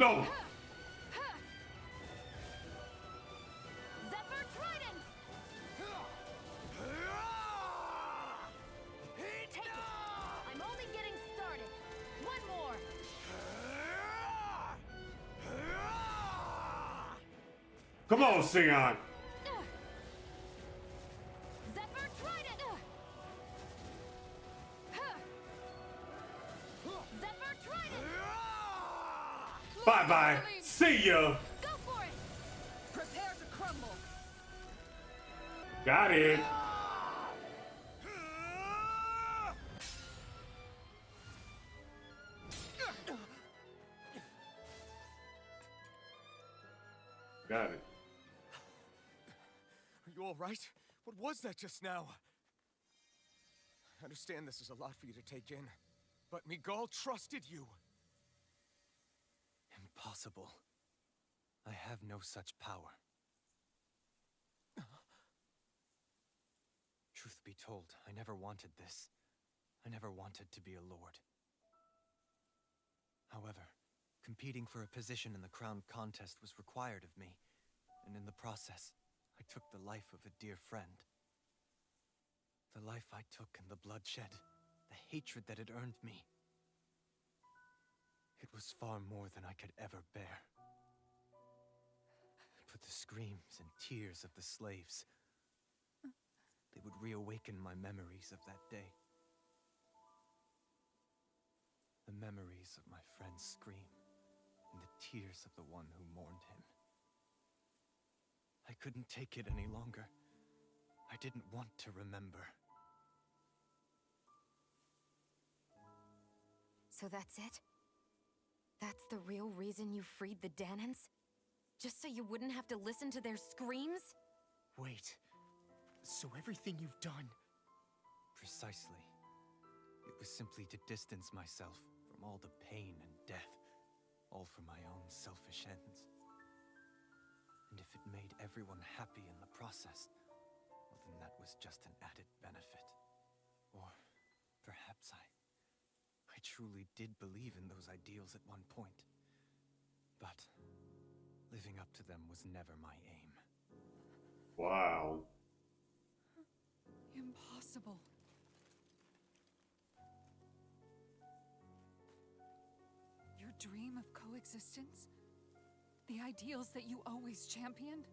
No! Zephyr Trident! Take it! I'm only getting started. One more! Come on, Sion! Zephyr Trident! Zephyr Trident! Bye-bye! See ya! Go for it! Prepare to crumble! Got it! Got it. Are you all right? What was that just now? I understand this is a lot for you to take in, but Miguel trusted you. Impossible. I have no such power. Truth be told, I never wanted this. I never wanted to be a lord. However, competing for a position in the crown contest was required of me, and in the process, I took the life of a dear friend. The life I took and the bloodshed, the hatred that it earned me. It was far more than I could ever bear. But the screams and tears of the slaves, they would reawaken my memories of that day. The memories of my friend's scream and the tears of the one who mourned him. I couldn't take it any longer. I didn't want to remember. So that's it? That's the real reason you freed the Dahnans? Just so you wouldn't have to listen to their screams? Wait. So everything you've done... Precisely. It was simply to distance myself from all the pain and death, all for my own selfish ends. And if it made everyone happy in the process, well then that was just an added benefit. Or perhaps I truly did believe in those ideals at one point. But living up to them was never my aim. Wow. Impossible. Your dream of coexistence? The ideals that you always championed?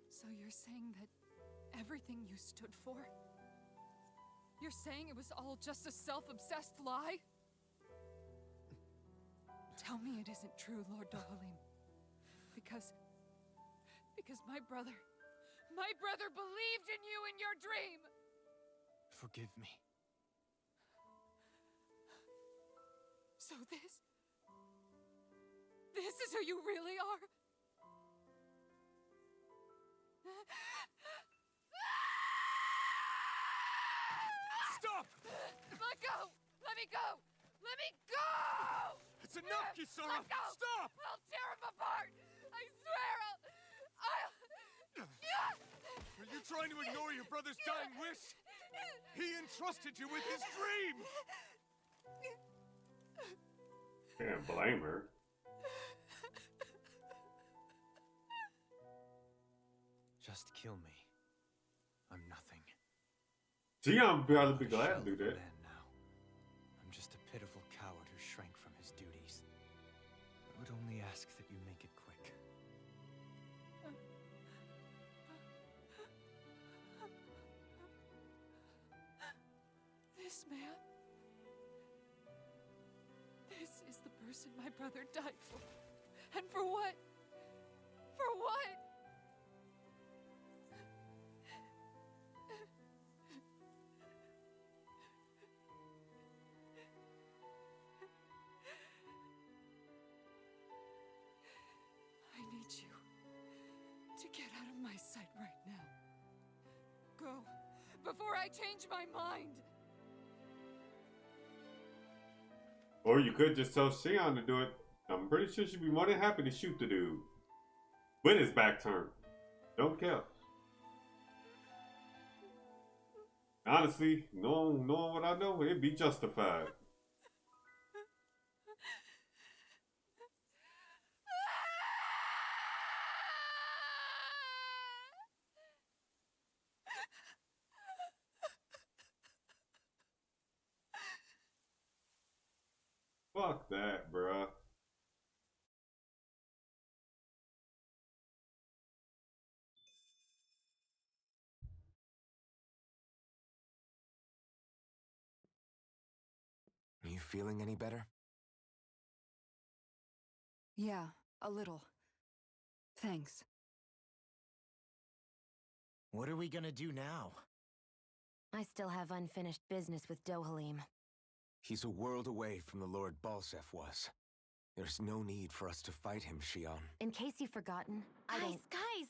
So you're saying that everything you stood for? You're saying it was all just a self-obsessed lie? Tell me it isn't true, Lord Dohalim. Because my brother believed in you in your dream! Forgive me. So this is who you really are? Stop! Let go! Let me go! Let me go! It's enough, Kisara! Let go! Stop! I'll tear him apart! I swear I'll... Are you trying to ignore your brother's dying wish? He entrusted you with his dream! Can't blame her. Just kill me. I'm nothing. Sion better be glad to do that. Man now. I'm just a pitiful coward who shrank from his duties. I would only ask that you make it quick. This man... This is the person my brother died for. And for what? For what? I need you to get out of my sight right now. Go, before I change my mind. Or you could just tell Sion to do it. I'm pretty sure she'd be more than happy to shoot the dude. With his back turned. Don't care. Honestly, knowing what I know, it'd be justified. Fuck that, bruh. Are you feeling any better? Yeah, a little. Thanks. What are we gonna do now? I still have unfinished business with Dohalim. He's a world away from the Lord Balsef was. There's no need for us to fight him, Shion. In case you've forgotten, I don't... Guys!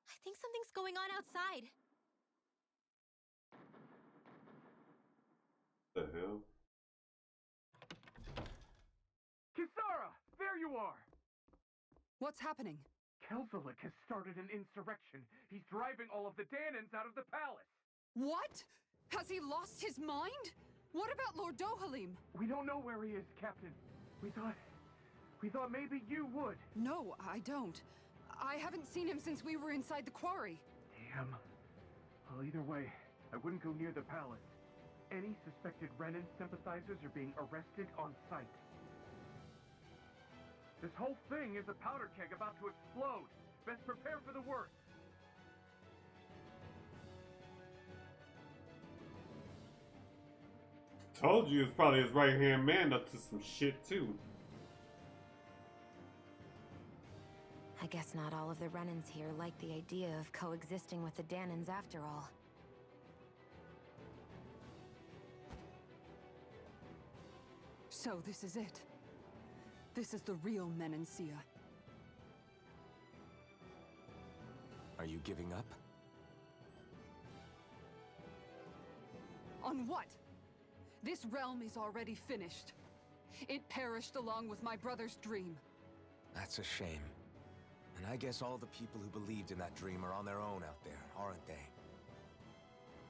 I think something's going on outside. The hell? Kisara! There you are! What's happening? Kelzalik has started an insurrection. He's driving all of the Dahnans out of the palace. What? Has he lost his mind? What about Lord Dohalim? We don't know where he is, Captain. We thought maybe you would. No, I don't. I haven't seen him since we were inside the quarry. Damn. Well, either way, I wouldn't go near the palace. Any suspected Renan sympathizers are being arrested on sight. This whole thing is a powder keg about to explode. Best prepare for the worst. Told you it's probably his right-hand man up to some shit, too. I guess not all of the Renans here like the idea of coexisting with the Dahnans after all. So this is it. This is the real Menancia. Are you giving up? On what? This realm is already finished. It perished along with my brother's dream. That's a shame. And I guess all the people who believed in that dream are on their own out there, aren't they?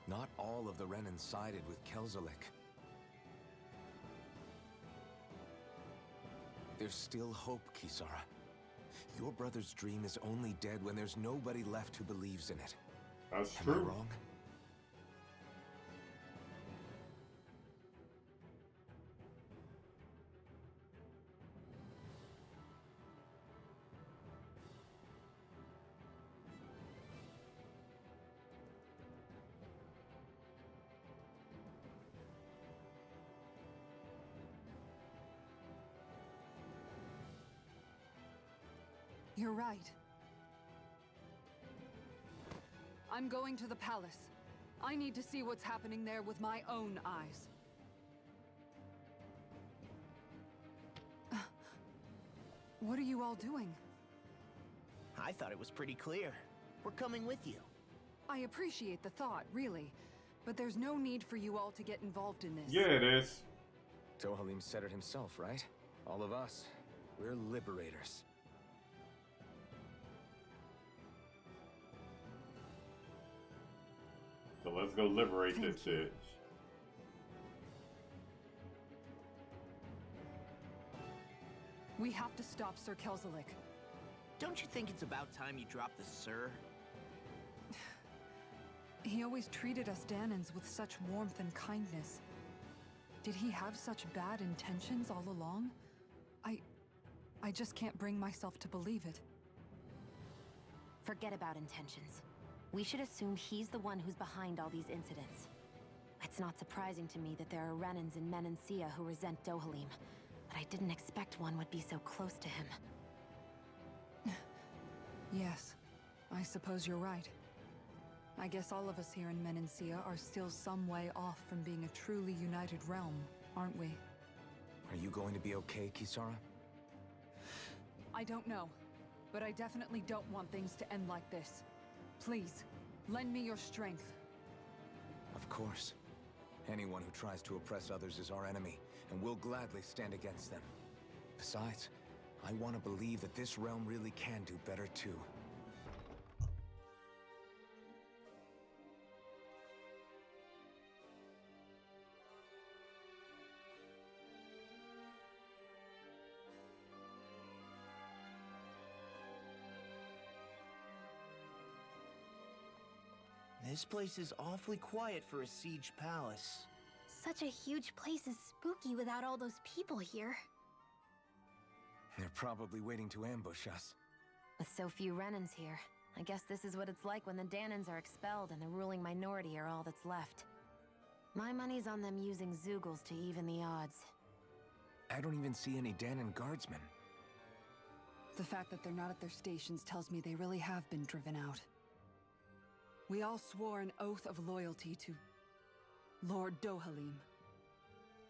Not all of the Renans sided with Kelzalik. There's still hope, Kisara. Your brother's dream is only dead when there's nobody left who believes in it. That's Am true. I wrong? You're right. I'm going to the palace. I need to see what's happening there with my own eyes. What are you all doing? I thought it was pretty clear. We're coming with you. I appreciate the thought, really. But there's no need for you all to get involved in this. Yeah, it is. Dohalim said it himself, right? All of us. We're liberators. So let's go liberate Thank this you. bitch. We have to stop Sir Kelzalik. Don't you think it's about time you dropped the sir? He always treated us Dahnans with such warmth and kindness. Did he have such bad intentions all along? I just can't bring myself to believe it. Forget about intentions. We should assume he's the one who's behind all these incidents. It's not surprising to me that there are Renans in Menancia who resent Dohalim, but I didn't expect one would be so close to him. Yes, I suppose you're right. I guess all of us here in Menancia are still some way off from being a truly united realm, aren't we? Are you going to be okay, Kisara? I don't know, but I definitely don't want things to end like this. Please, lend me your strength. Of course. Anyone who tries to oppress others is our enemy, and we'll gladly stand against them. Besides, I want to believe that this realm really can do better too. This place is awfully quiet for a siege palace. Such a huge place is spooky without all those people here. They're probably waiting to ambush us. With so few Renans here, I guess this is what it's like when the Dahnans are expelled and the ruling minority are all that's left. My money's on them using Zeugles to even the odds. I don't even see any Dahnan guardsmen. The fact that they're not at their stations tells me they really have been driven out. We all swore an oath of loyalty to Lord Dohalim.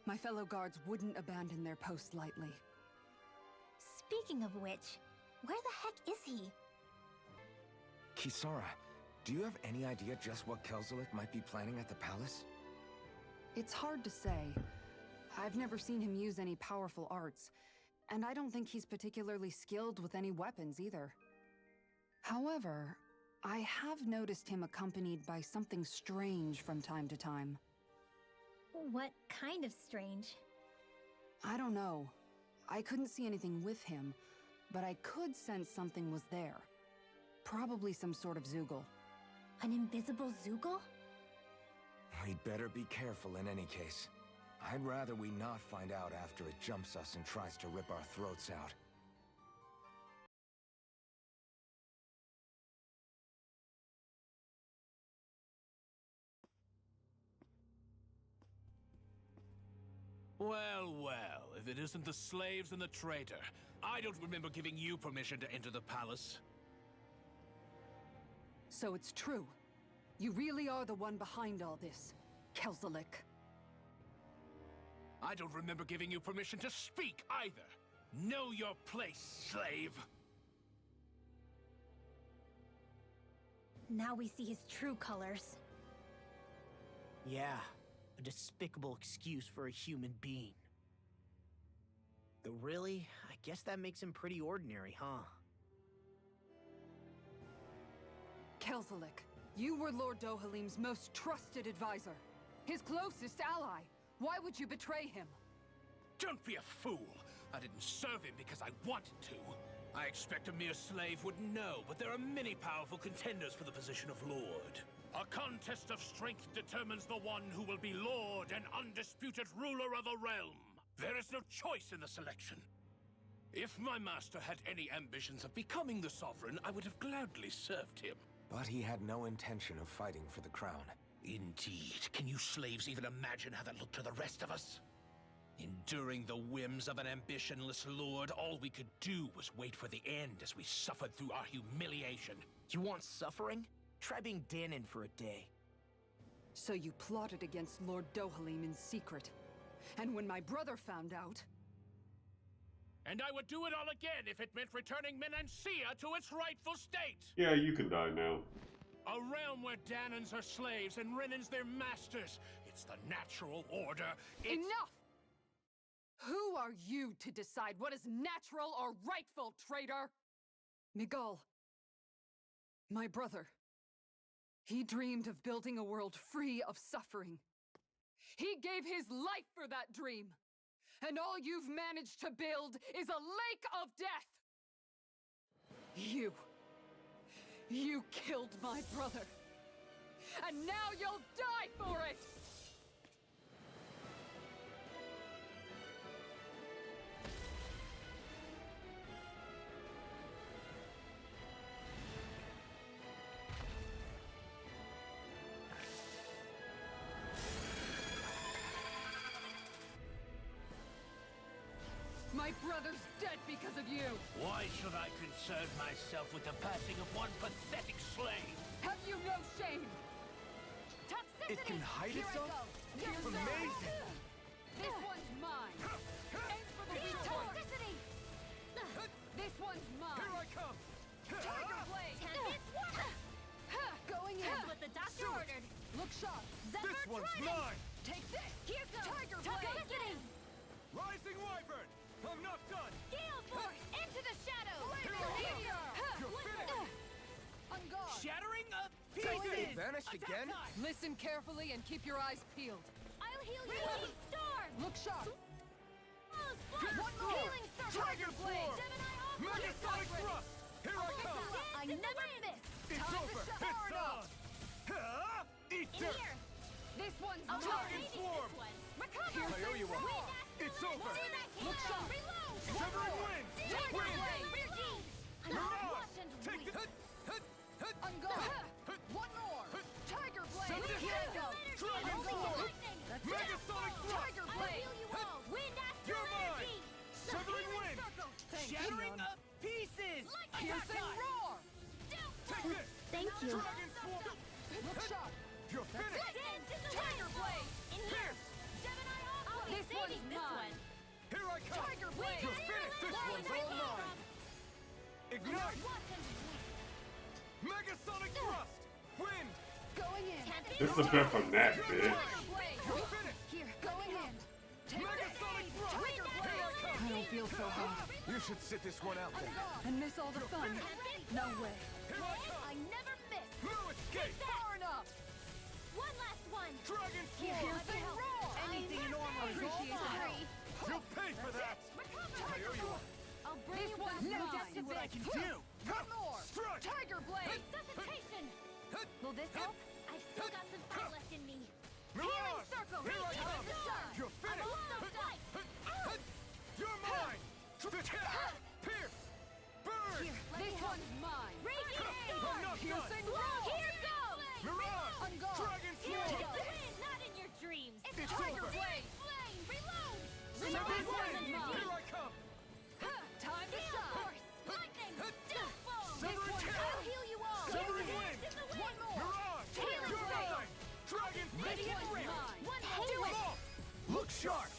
My fellow guards wouldn't abandon their post lightly. Speaking of which, where the heck is he? Kisara, do you have any idea just what Kelzelik might be planning at the palace? It's hard to say. I've never seen him use any powerful arts, and I don't think he's particularly skilled with any weapons either. However, I have noticed him accompanied by something strange from time to time. What kind of strange? I don't know. I couldn't see anything with him, but I could sense something was there. Probably some sort of Zeugle. An invisible Zeugle? We'd better be careful in any case. I'd rather we not find out after it jumps us and tries to rip our throats out. Well, well, if it isn't the slaves and the traitor. I don't remember giving you permission to enter the palace. So it's true. You really are the one behind all this, Kelzelik. I don't remember giving you permission to speak either. Know your place, slave. Now we see his true colors. Yeah, a despicable excuse for a human being. Though really, I guess that makes him pretty ordinary, huh? Kelzelik, you were Lord Dohalim's most trusted advisor. His closest ally. Why would you betray him? Don't be a fool. I didn't serve him because I wanted to. I expect a mere slave wouldn't know, but there are many powerful contenders for the position of Lord. A contest of strength determines the one who will be Lord and undisputed ruler of a realm. There is no choice in the selection. If my master had any ambitions of becoming the sovereign, I would have gladly served him. But he had no intention of fighting for the crown. Indeed. Can you slaves even imagine how that looked to the rest of us? Enduring the whims of an ambitionless lord, all we could do was wait for the end as we suffered through our humiliation. You want suffering? Try being Dahnan for a day. So you plotted against Lord Dohalim in secret. And when my brother found out... And I would do it all again if it meant returning Menancia to its rightful state! Yeah, you can die now. A realm where Dahnans are slaves and Renans their masters. It's the natural order. Enough! Who are you to decide what is natural or rightful, traitor? Miguel, my brother. He dreamed of building a world free of suffering. He gave his life for that dream. And all you've managed to build is a lake of death! You killed my brother. And now you'll die for it! My brother's dead because of you! Why should I concern myself with the passing of one pathetic slave? Have you no shame? It can hide itself? Amazing! This one's mine! Aim for the weak point! This one's mine! Here I come! Tiger Blade! Going in! That's what the doctor ordered. Look sharp! This one's mine! Take this! Here goes. Tiger Blade! Rising Wyvern! I'm not done! Gale Force into the shadows. You're finished! On guard! Shattering of They pieces! vanished again? Listen carefully and keep your eyes peeled. I'll heal you. Healing storm. Look sharp! One more. Healing storm. Tiger Blade. Form! Gemini off. Megasonic thrust! Here I come! I never miss. It's over! It's on! Eat In dirt! here. This This one's I'll mine. saving this one. Recover. I owe you one. It's over. Look sharp. Reload. Severing wind. Tiger Wind. blade. Mirage. Lush and Take weak. this. Unguard. One more. Tiger blade. Seven. Here I go. Dragon sword. That's Megasonic it. thrust. Tiger blade. Wind You're astral mine. energy. Severing wind. Shattering up pieces! Piercing roar. Take this. Thank you. Dragon sword. Look sharp. You're finished. Tiger blade. In here. Gemini Aqua. This Saving one's this mine. one. Here I come. Tiger blade. You're finished. This one's all mine. Ignite. Megasonic thrust. Wind. Going in. This is a bit from that, bitch. Tiger blade. You're finished. Here. Going in. Take Megasonic this. thrust. Tiger blade. Here I come. I don't feel so hot. You should sit this one out there. And miss all the fun. No way. Here I come. I never miss. No escape. Far enough. One last one. Dragon Here, sword. piercing roar. Anything in armor is all Appreciate the mine. help. You'll pay for that. I owe you one. I'll bring This you back. one's Now mine. see what I can do. One more. Strike. Tiger blade. Resuscitation. Will this help? I've still got some fight left in me. Mirage. Circle. Here I come. You're I'm finished. almost done. You're mine. Pierce. Burn. This one's mine. Raging I'm storm. not Piercing done. roar. Here goes. Mirage. Unguard. Dragon Here sword. is the wind, not in your dreams. It's Tiger over. blade. Flame. Reload. Severing This wind. one's mine. Here I come. Time to Gale shine. force. Lightning. Deathfall. Severing I'll heal you all. Severing Here wind. is the wind. One more. Mirage. Healing You're ray. mine. Dragon This radiant one's ring. mine. One Do whole it all. Look sharp.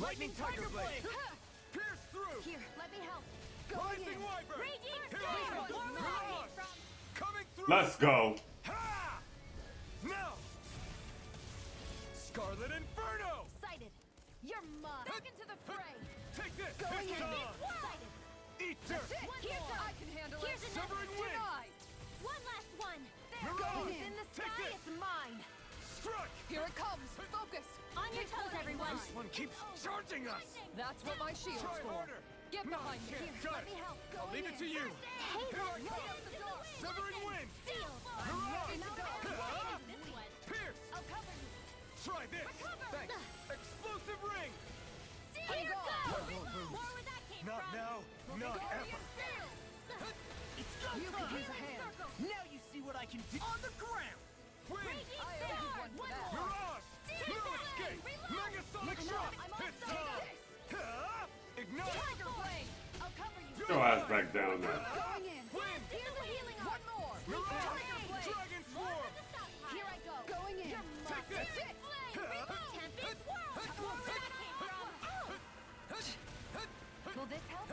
Lightning tiger blade. Ha! Pierce through. Here, let me help. Rising wyvern. Raging Here storm. I come. More Mirage. from Coming through. Let's go. Ha! Now. Scarlet Inferno. sighted. You're mine. Back into the fray. Take this. Going It's in. on. Sighted. Eat dirt. One Here's more. I can handle Here's it. another. Severing wind. Denied. One last one. Mirage. Going It's in the Take sky. this. It's mine. Strike. Here it comes. Focus. On your This toes, one's everyone. This one keeps charging us. That's what my shield's Try for. harder. Get behind me. can't. Here, Got let it. me help. I'll Going leave it in. to you. Hey, Here I right come. up the door. Severing wind. Steel. Mirage. Ready to go. Ha! This one. Pierce. I'll cover you. Try this. Recover. Thanks. Explosive ring. Here go. goes. won't lose. More where that came Not from. now. Not ever. It's go You can time. use a hand. Now you see what I can do on the ground. Wind. Raging I owe you storm. one for One that. more. Mirage. Steel No blade. escape. Reload. Megasonic Listen shot. up. I'm all It's set. time. Ha! Ignite. Tiger blade. I'll cover you. Get your ass back down there. Going in. Wind. Here's a healing arm. One more. Mirage. Tiger blade. Dragon More swarm. to the stockpile. Here I go. Going in. You're mine. Take this. Flame. Reload. Tempest whirl. More where that came from. Will this help?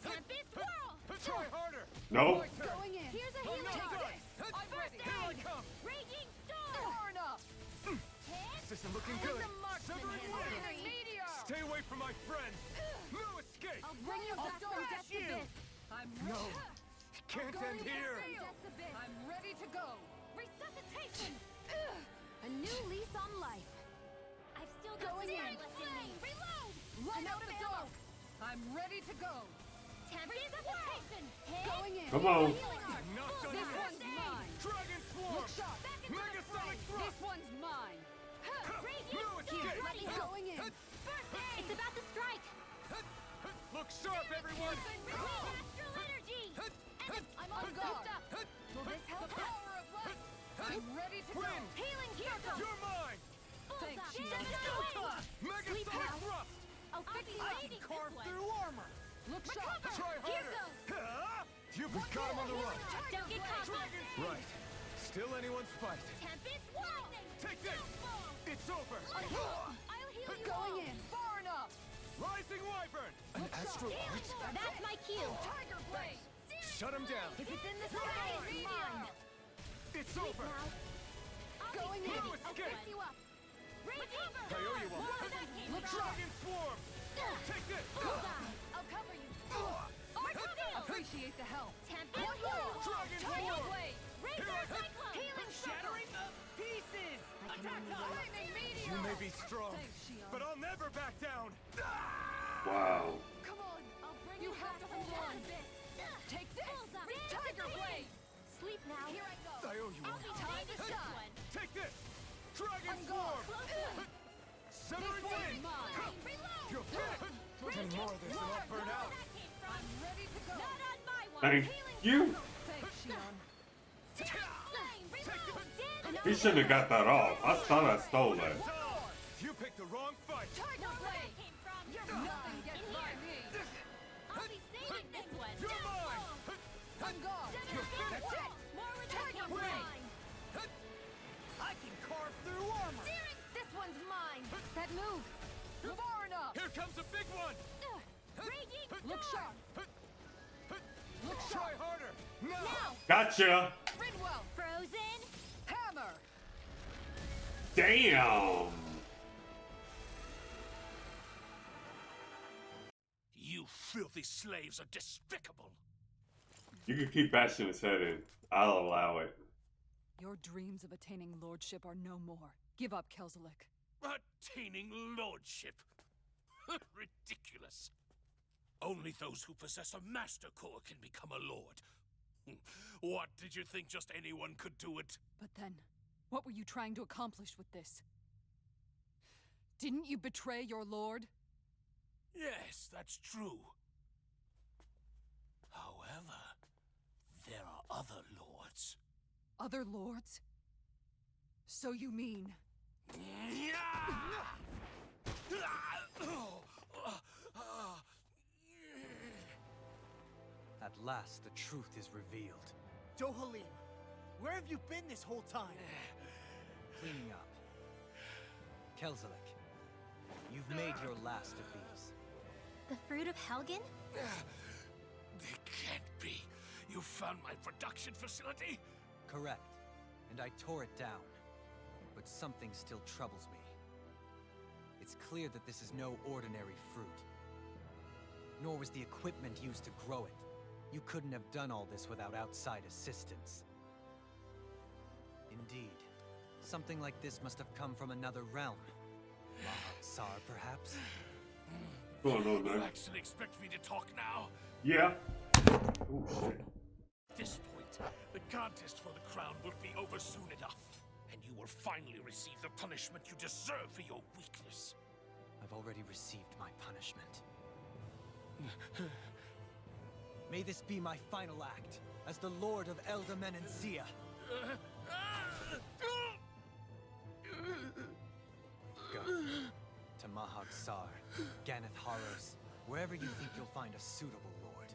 Tempest whirl. Try harder. No. My turn. Going in. Here's a I'm healing not arm. done. I'm ready. Here I come. Raging storm. Far enough. This isn't looking Who's good. the marksman Severing has wind. victory? Meteor. Stay away from my friend. No escape. I'll bring you back from thrash death's you. abyss. I'm No. ready. It can't end here. Death's abyss. I'm ready to go. Resuscitation. A new lease on life. I've still got Going spirit in. left in me. Reload. Light I'm up out the of ammo. dark. I'm ready to go. Resuscitation. Going in. Come on. I'm not done This yet. one's mine. Dragon swarm. Look sharp. Megasonic This thrust. one's mine. No escape. Let me help. Going in. It's about to strike. Look sharp, everyone. Astral energy. I'm on guard. Will this help? The power of light. I'm ready to go. Wind. Healing circle. You're mine. Thanks, Bullseye. Shield. Sleep Megasonic now. thrust. I'll fix you I saving can carve this one. through armor. Look sharp. Try Here harder. goes. Ha! You've got him on the run. Don't get caught. Right. Still anyone's fight. Tempest whirl. Take this. It's over. I'll heal you all. Going in. Far enough. Rising wyvern. An astral art. That's my cue. Tiger blade. Shut him down. If it's in the sky, it's mine. It's over. Going in. No I'll escape. fix you up. Recover. I owe you one. More where that came Look from. Dragon swarm. Take this. Bullseye. I'll cover you. Appreciate the help. Tempest One whirl. more. Dragon Tiger sword. blade. Razor cyclone. Healing Shattering up pieces. Attack time. Lightning meteor. You may be strong, Thanks, Shion. but I'll never back down. Wow. Come on. I'll bring You you have back to from hold on. death's abyss. Take this. Bullseye. Tiger blade. Sleep now. Here I go. I owe you I'll one. be Time saving to this shine. one. Take this. Thank you. He shouldn't have got that off. I thought I stole that. You picked the wrong fight. Nothing gets by me. I'll be saving this one. You're mine. On guard. That's it. More where that came from. I can carve through armor. This one's mine. That move. Far enough. Here comes a big one. Raging Look storm. sharp. Look Try sharp. harder. Now. Gotcha. Ridwell. Frozen. Hammer. Damn. You filthy slaves are despicable. You can keep bashing his head in. I'll allow it. Your dreams of attaining lordship are no more. Give up, Kelzelik. Attaining lordship. Ridiculous. Only those who possess a master core can become a lord. What, did you think just anyone could do it? But then, what were you trying to accomplish with this? Didn't you betray your lord? Yes, that's true. However, there are other lords. Other lords? So you mean... At last, the truth is revealed. Dohalim, where have you been this whole time? Cleaning up. Kelzelik, you've made your last of these. The fruit of Helgen? They can't be. You found my production facility? Correct. And I tore it down. But something still troubles me. It's clear that this is no ordinary fruit. Nor was the equipment used to grow it. You couldn't have done all this without outside assistance. Indeed. Something like this must have come from another realm. Mahak-Sar, perhaps? What's going on, man? You actually expect me to talk now? Yeah. Oh, shit. At this point, the contest for the crown will be over soon enough. And you will finally receive the punishment you deserve for your weakness. I've already received my punishment. May this be my final act, as the Lord of Elde Menancia. Go. To Mahak-Sar, Ganeth Haros, wherever you think you'll find a suitable lord.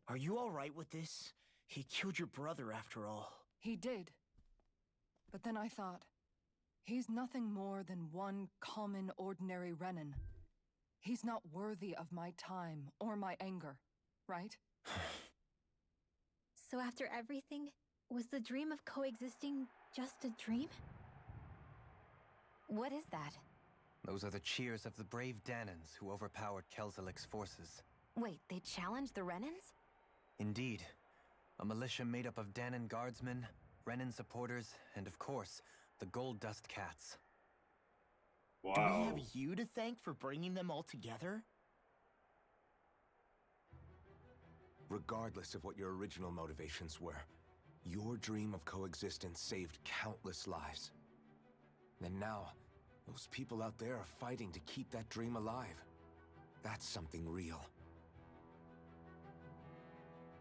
Are you all right with this? He killed your brother after all. He did. But then I thought, he's nothing more than one common, ordinary Renin. He's not worthy of my time or my anger, right? So after everything, was the dream of coexisting just a dream? What is that? Those are the cheers of the brave Dahnans who overpowered Kelzelik's forces. Wait, they challenged the Renans? Indeed. A militia made up of Dahnan guardsmen, Renin supporters, and of course, the Gold Dust Cats. Wow. Do we have you to thank for bringing them all together? Regardless of what your original motivations were, your dream of coexistence saved countless lives. And now, those people out there are fighting to keep that dream alive. That's something real.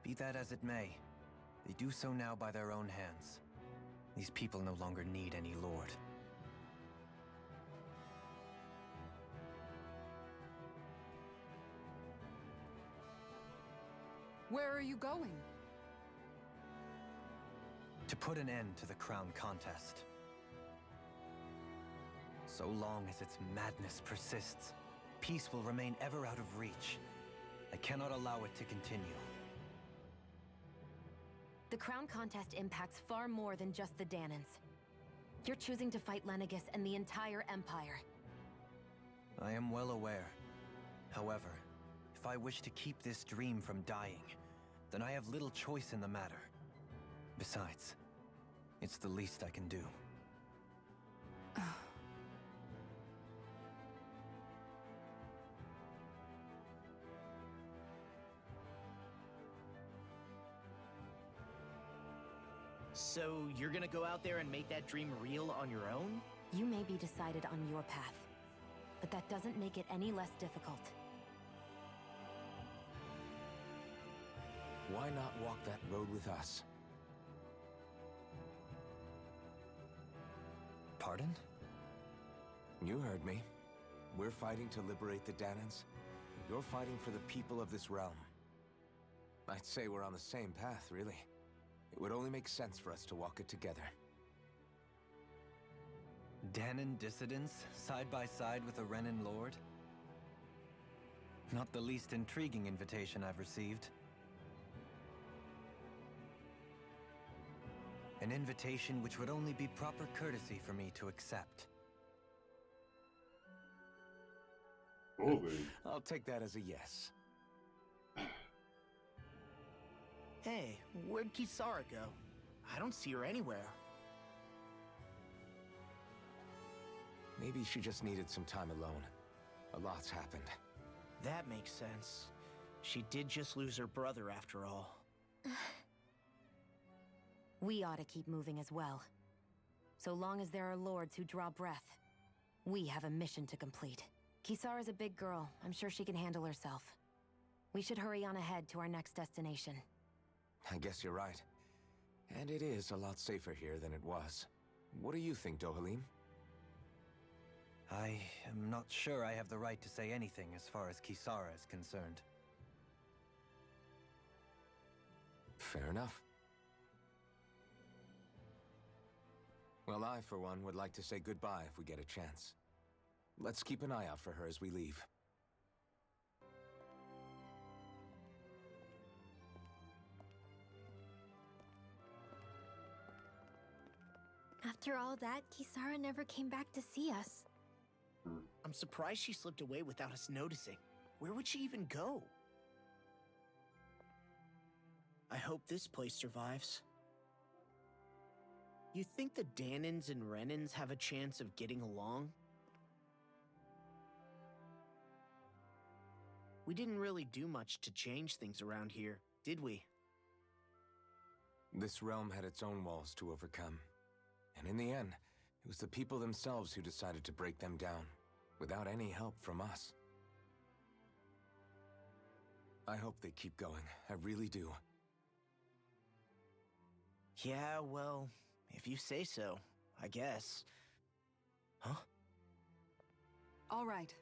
Be that as it may, they do so now by their own hands. These people no longer need any lord. Where are you going? To put an end to the crown contest. So long as its madness persists, peace will remain ever out of reach. I cannot allow it to continue. The crown contest impacts far more than just the Dahnans. You're choosing to fight Lenegis and the entire Empire. I am well aware. However, if I wish to keep this dream from dying, then I have little choice in the matter. Besides, it's the least I can do. So you're gonna go out there and make that dream real on your own? You may be decided on your path, but that doesn't make it any less difficult. Why not walk that road with us? Pardon? You heard me. We're fighting to liberate the Dahnans. You're fighting for the people of this realm. I'd say we're on the same path, really. It would only make sense for us to walk it together. Dahnan dissidents, side by side with a Renin lord? Not the least intriguing invitation I've received. An invitation which would only be proper courtesy for me to accept. I'll take that as a yes. Hey, where'd Kisara go? I don't see her anywhere. Maybe she just needed some time alone. A lot's happened. That makes sense. She did just lose her brother after all. We ought to keep moving as well. So long as there are lords who draw breath, we have a mission to complete. Kisara's a big girl. I'm sure she can handle herself. We should hurry on ahead to our next destination. I guess you're right. And it is a lot safer here than it was. What do you think, Dohalim? I am not sure I have the right to say anything as far as Kisara is concerned. Fair enough. Well, I, for one, would like to say goodbye if we get a chance. Let's keep an eye out for her as we leave. After all that, Kisara never came back to see us. I'm surprised she slipped away without us noticing. Where would she even go? I hope this place survives. You think the Dahnans and Renins have a chance of getting along? We didn't really do much to change things around here, did we? This realm had its own walls to overcome. And in the end, it was the people themselves who decided to break them down, without any help from us. I hope they keep going. I really do. Yeah, well, if you say so, I guess. Huh? All right.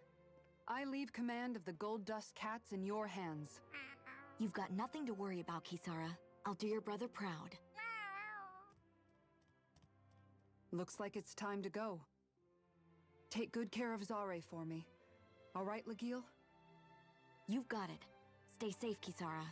I leave command of the Gold Dust Cats in your hands. You've got nothing to worry about, Kisara. I'll do your brother proud. Looks like it's time to go. Take good care of Zare for me. All right, Legil? You've got it. Stay safe, Kisara.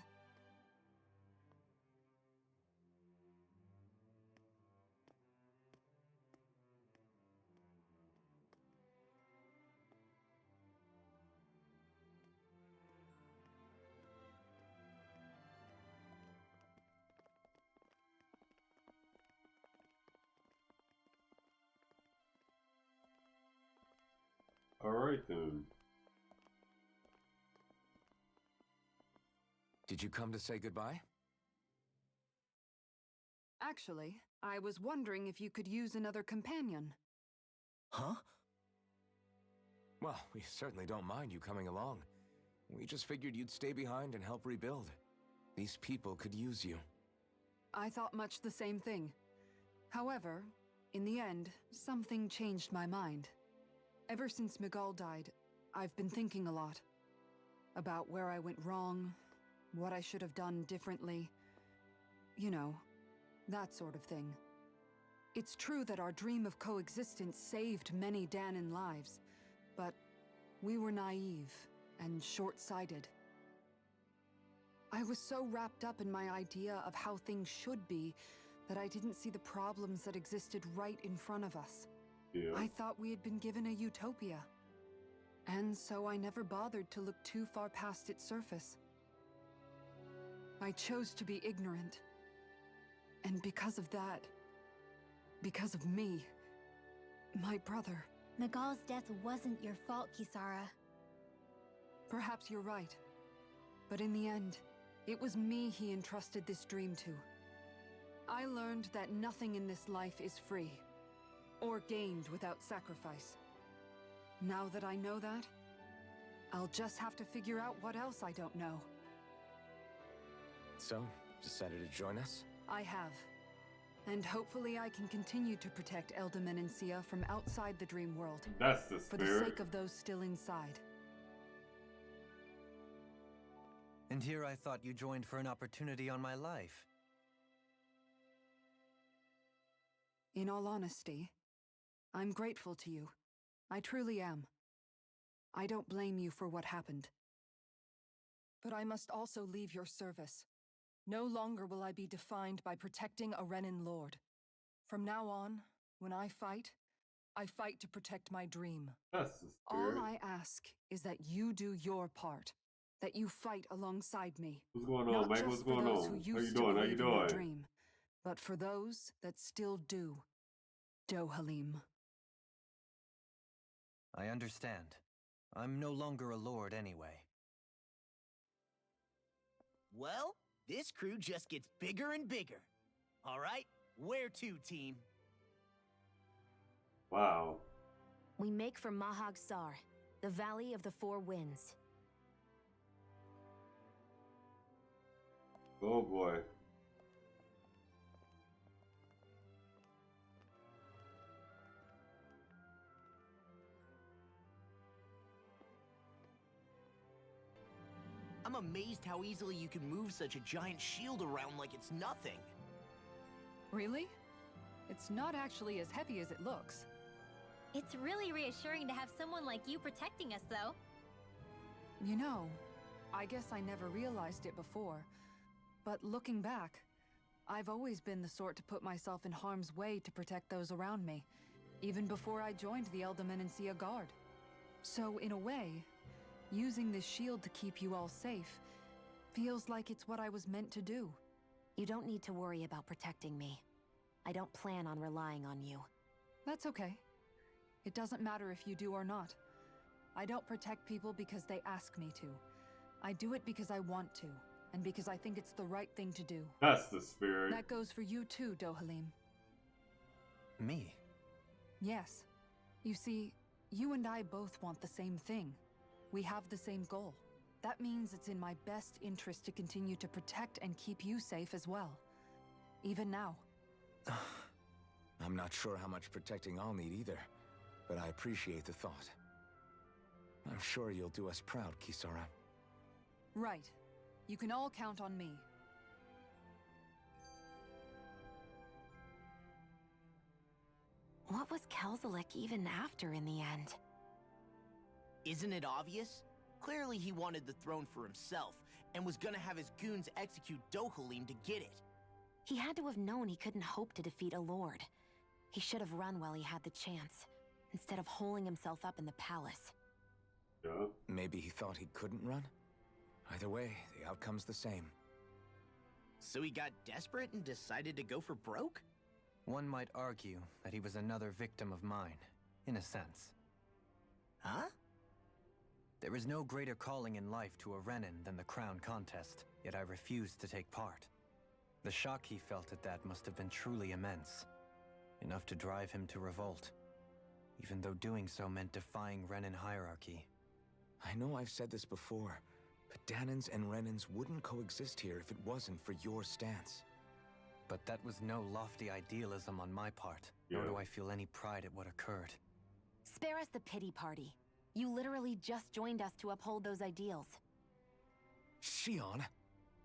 Alright then. Did you come to say goodbye? Actually, I was wondering if you could use another companion. Huh? Well, we certainly don't mind you coming along. We just figured you'd stay behind and help rebuild. These people could use you. I thought much the same thing. However, in the end, something changed my mind. Ever since Miguel died, I've been thinking a lot. About where I went wrong, what I should have done differently. You know, that sort of thing. It's true that our dream of coexistence saved many Dahnan lives, but we were naive and short-sighted. I was so wrapped up in my idea of how things should be that I didn't see the problems that existed right in front of us. Yeah. I thought we had been given a utopia. And so I never bothered to look too far past its surface. I chose to be ignorant. And because of that, because of me, my brother... Miguel's death wasn't your fault, Kisara. Perhaps you're right. But in the end, it was me he entrusted this dream to. I learned that nothing in this life is free, or gained without sacrifice. Now that I know that, I'll just have to figure out what else I don't know. So, decided to join us? I have. And hopefully I can continue to protect Elde Menancia from outside the dream world. That's the for the spirit. sake of those still inside. And here I thought you joined for an opportunity on my life. In all honesty, I'm grateful to you. I truly am. I don't blame you for what happened. But I must also leave your service. No longer will I be defined by protecting a Renin lord. From now on, when I fight to protect my dream. That's the All spirit. I ask is that you do your part. That you fight alongside me. What's going on, Not Mike? just What's for going those on? who How you used to doing? How believe you in your doing? dream, but for those that still do. Dohalim. I understand. I'm no longer a lord anyway. Well, this crew just gets bigger and bigger. All right, where to, team? Wow. We make for Mahag Sar, the Valley of the Four Winds. Oh boy. I'm amazed how easily you can move such a giant shield around like it's nothing. Really? It's not actually as heavy as it looks. It's really reassuring to have someone like you protecting us, though. You know, I guess I never realized it before. But looking back, I've always been the sort to put myself in harm's way to protect those around me, even before I joined the Elde Menancia Guard. So in a way, using this shield to keep you all safe feels like it's what I was meant to do. You don't need to worry about protecting me. I don't plan on relying on you. That's okay. It doesn't matter if you do or not. I don't protect people because they ask me to. I do it because I want to, and because I think it's the right thing to do. That's the spirit. That goes for you too, Dohalim. Me? Yes. You see, you and I both want the same thing. We have the same goal. That means it's in my best interest to continue to protect and keep you safe as well. Even now. I'm not sure how much protecting I'll need either, but I appreciate the thought. I'm sure you'll do us proud, Kisara. Right. You can all count on me. What was Kelzelik even after in the end? Isn't it obvious? Clearly he wanted the throne for himself, and was gonna have his goons execute Dohalim to get it. He had to have known he couldn't hope to defeat a lord. He should have run while he had the chance, instead of holding himself up in the palace. Yeah. Maybe he thought he couldn't run? Either way, the outcome's the same. So he got desperate and decided to go for broke? One might argue that he was another victim of mine, in a sense. Huh? There is no greater calling in life to a Renin than the crown contest, yet I refused to take part. The shock he felt at that must have been truly immense, enough to drive him to revolt, even though doing so meant defying Renin hierarchy. I know I've said this before, but Dahnans and Renins wouldn't coexist here if it wasn't for your stance. But that was no lofty idealism on my part, nor do I feel any pride at what occurred. Spare us the pity party. You literally just joined us to uphold those ideals. Shion?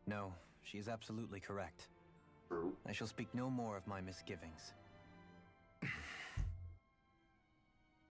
No, she is absolutely correct. True. I shall speak no more of my misgivings.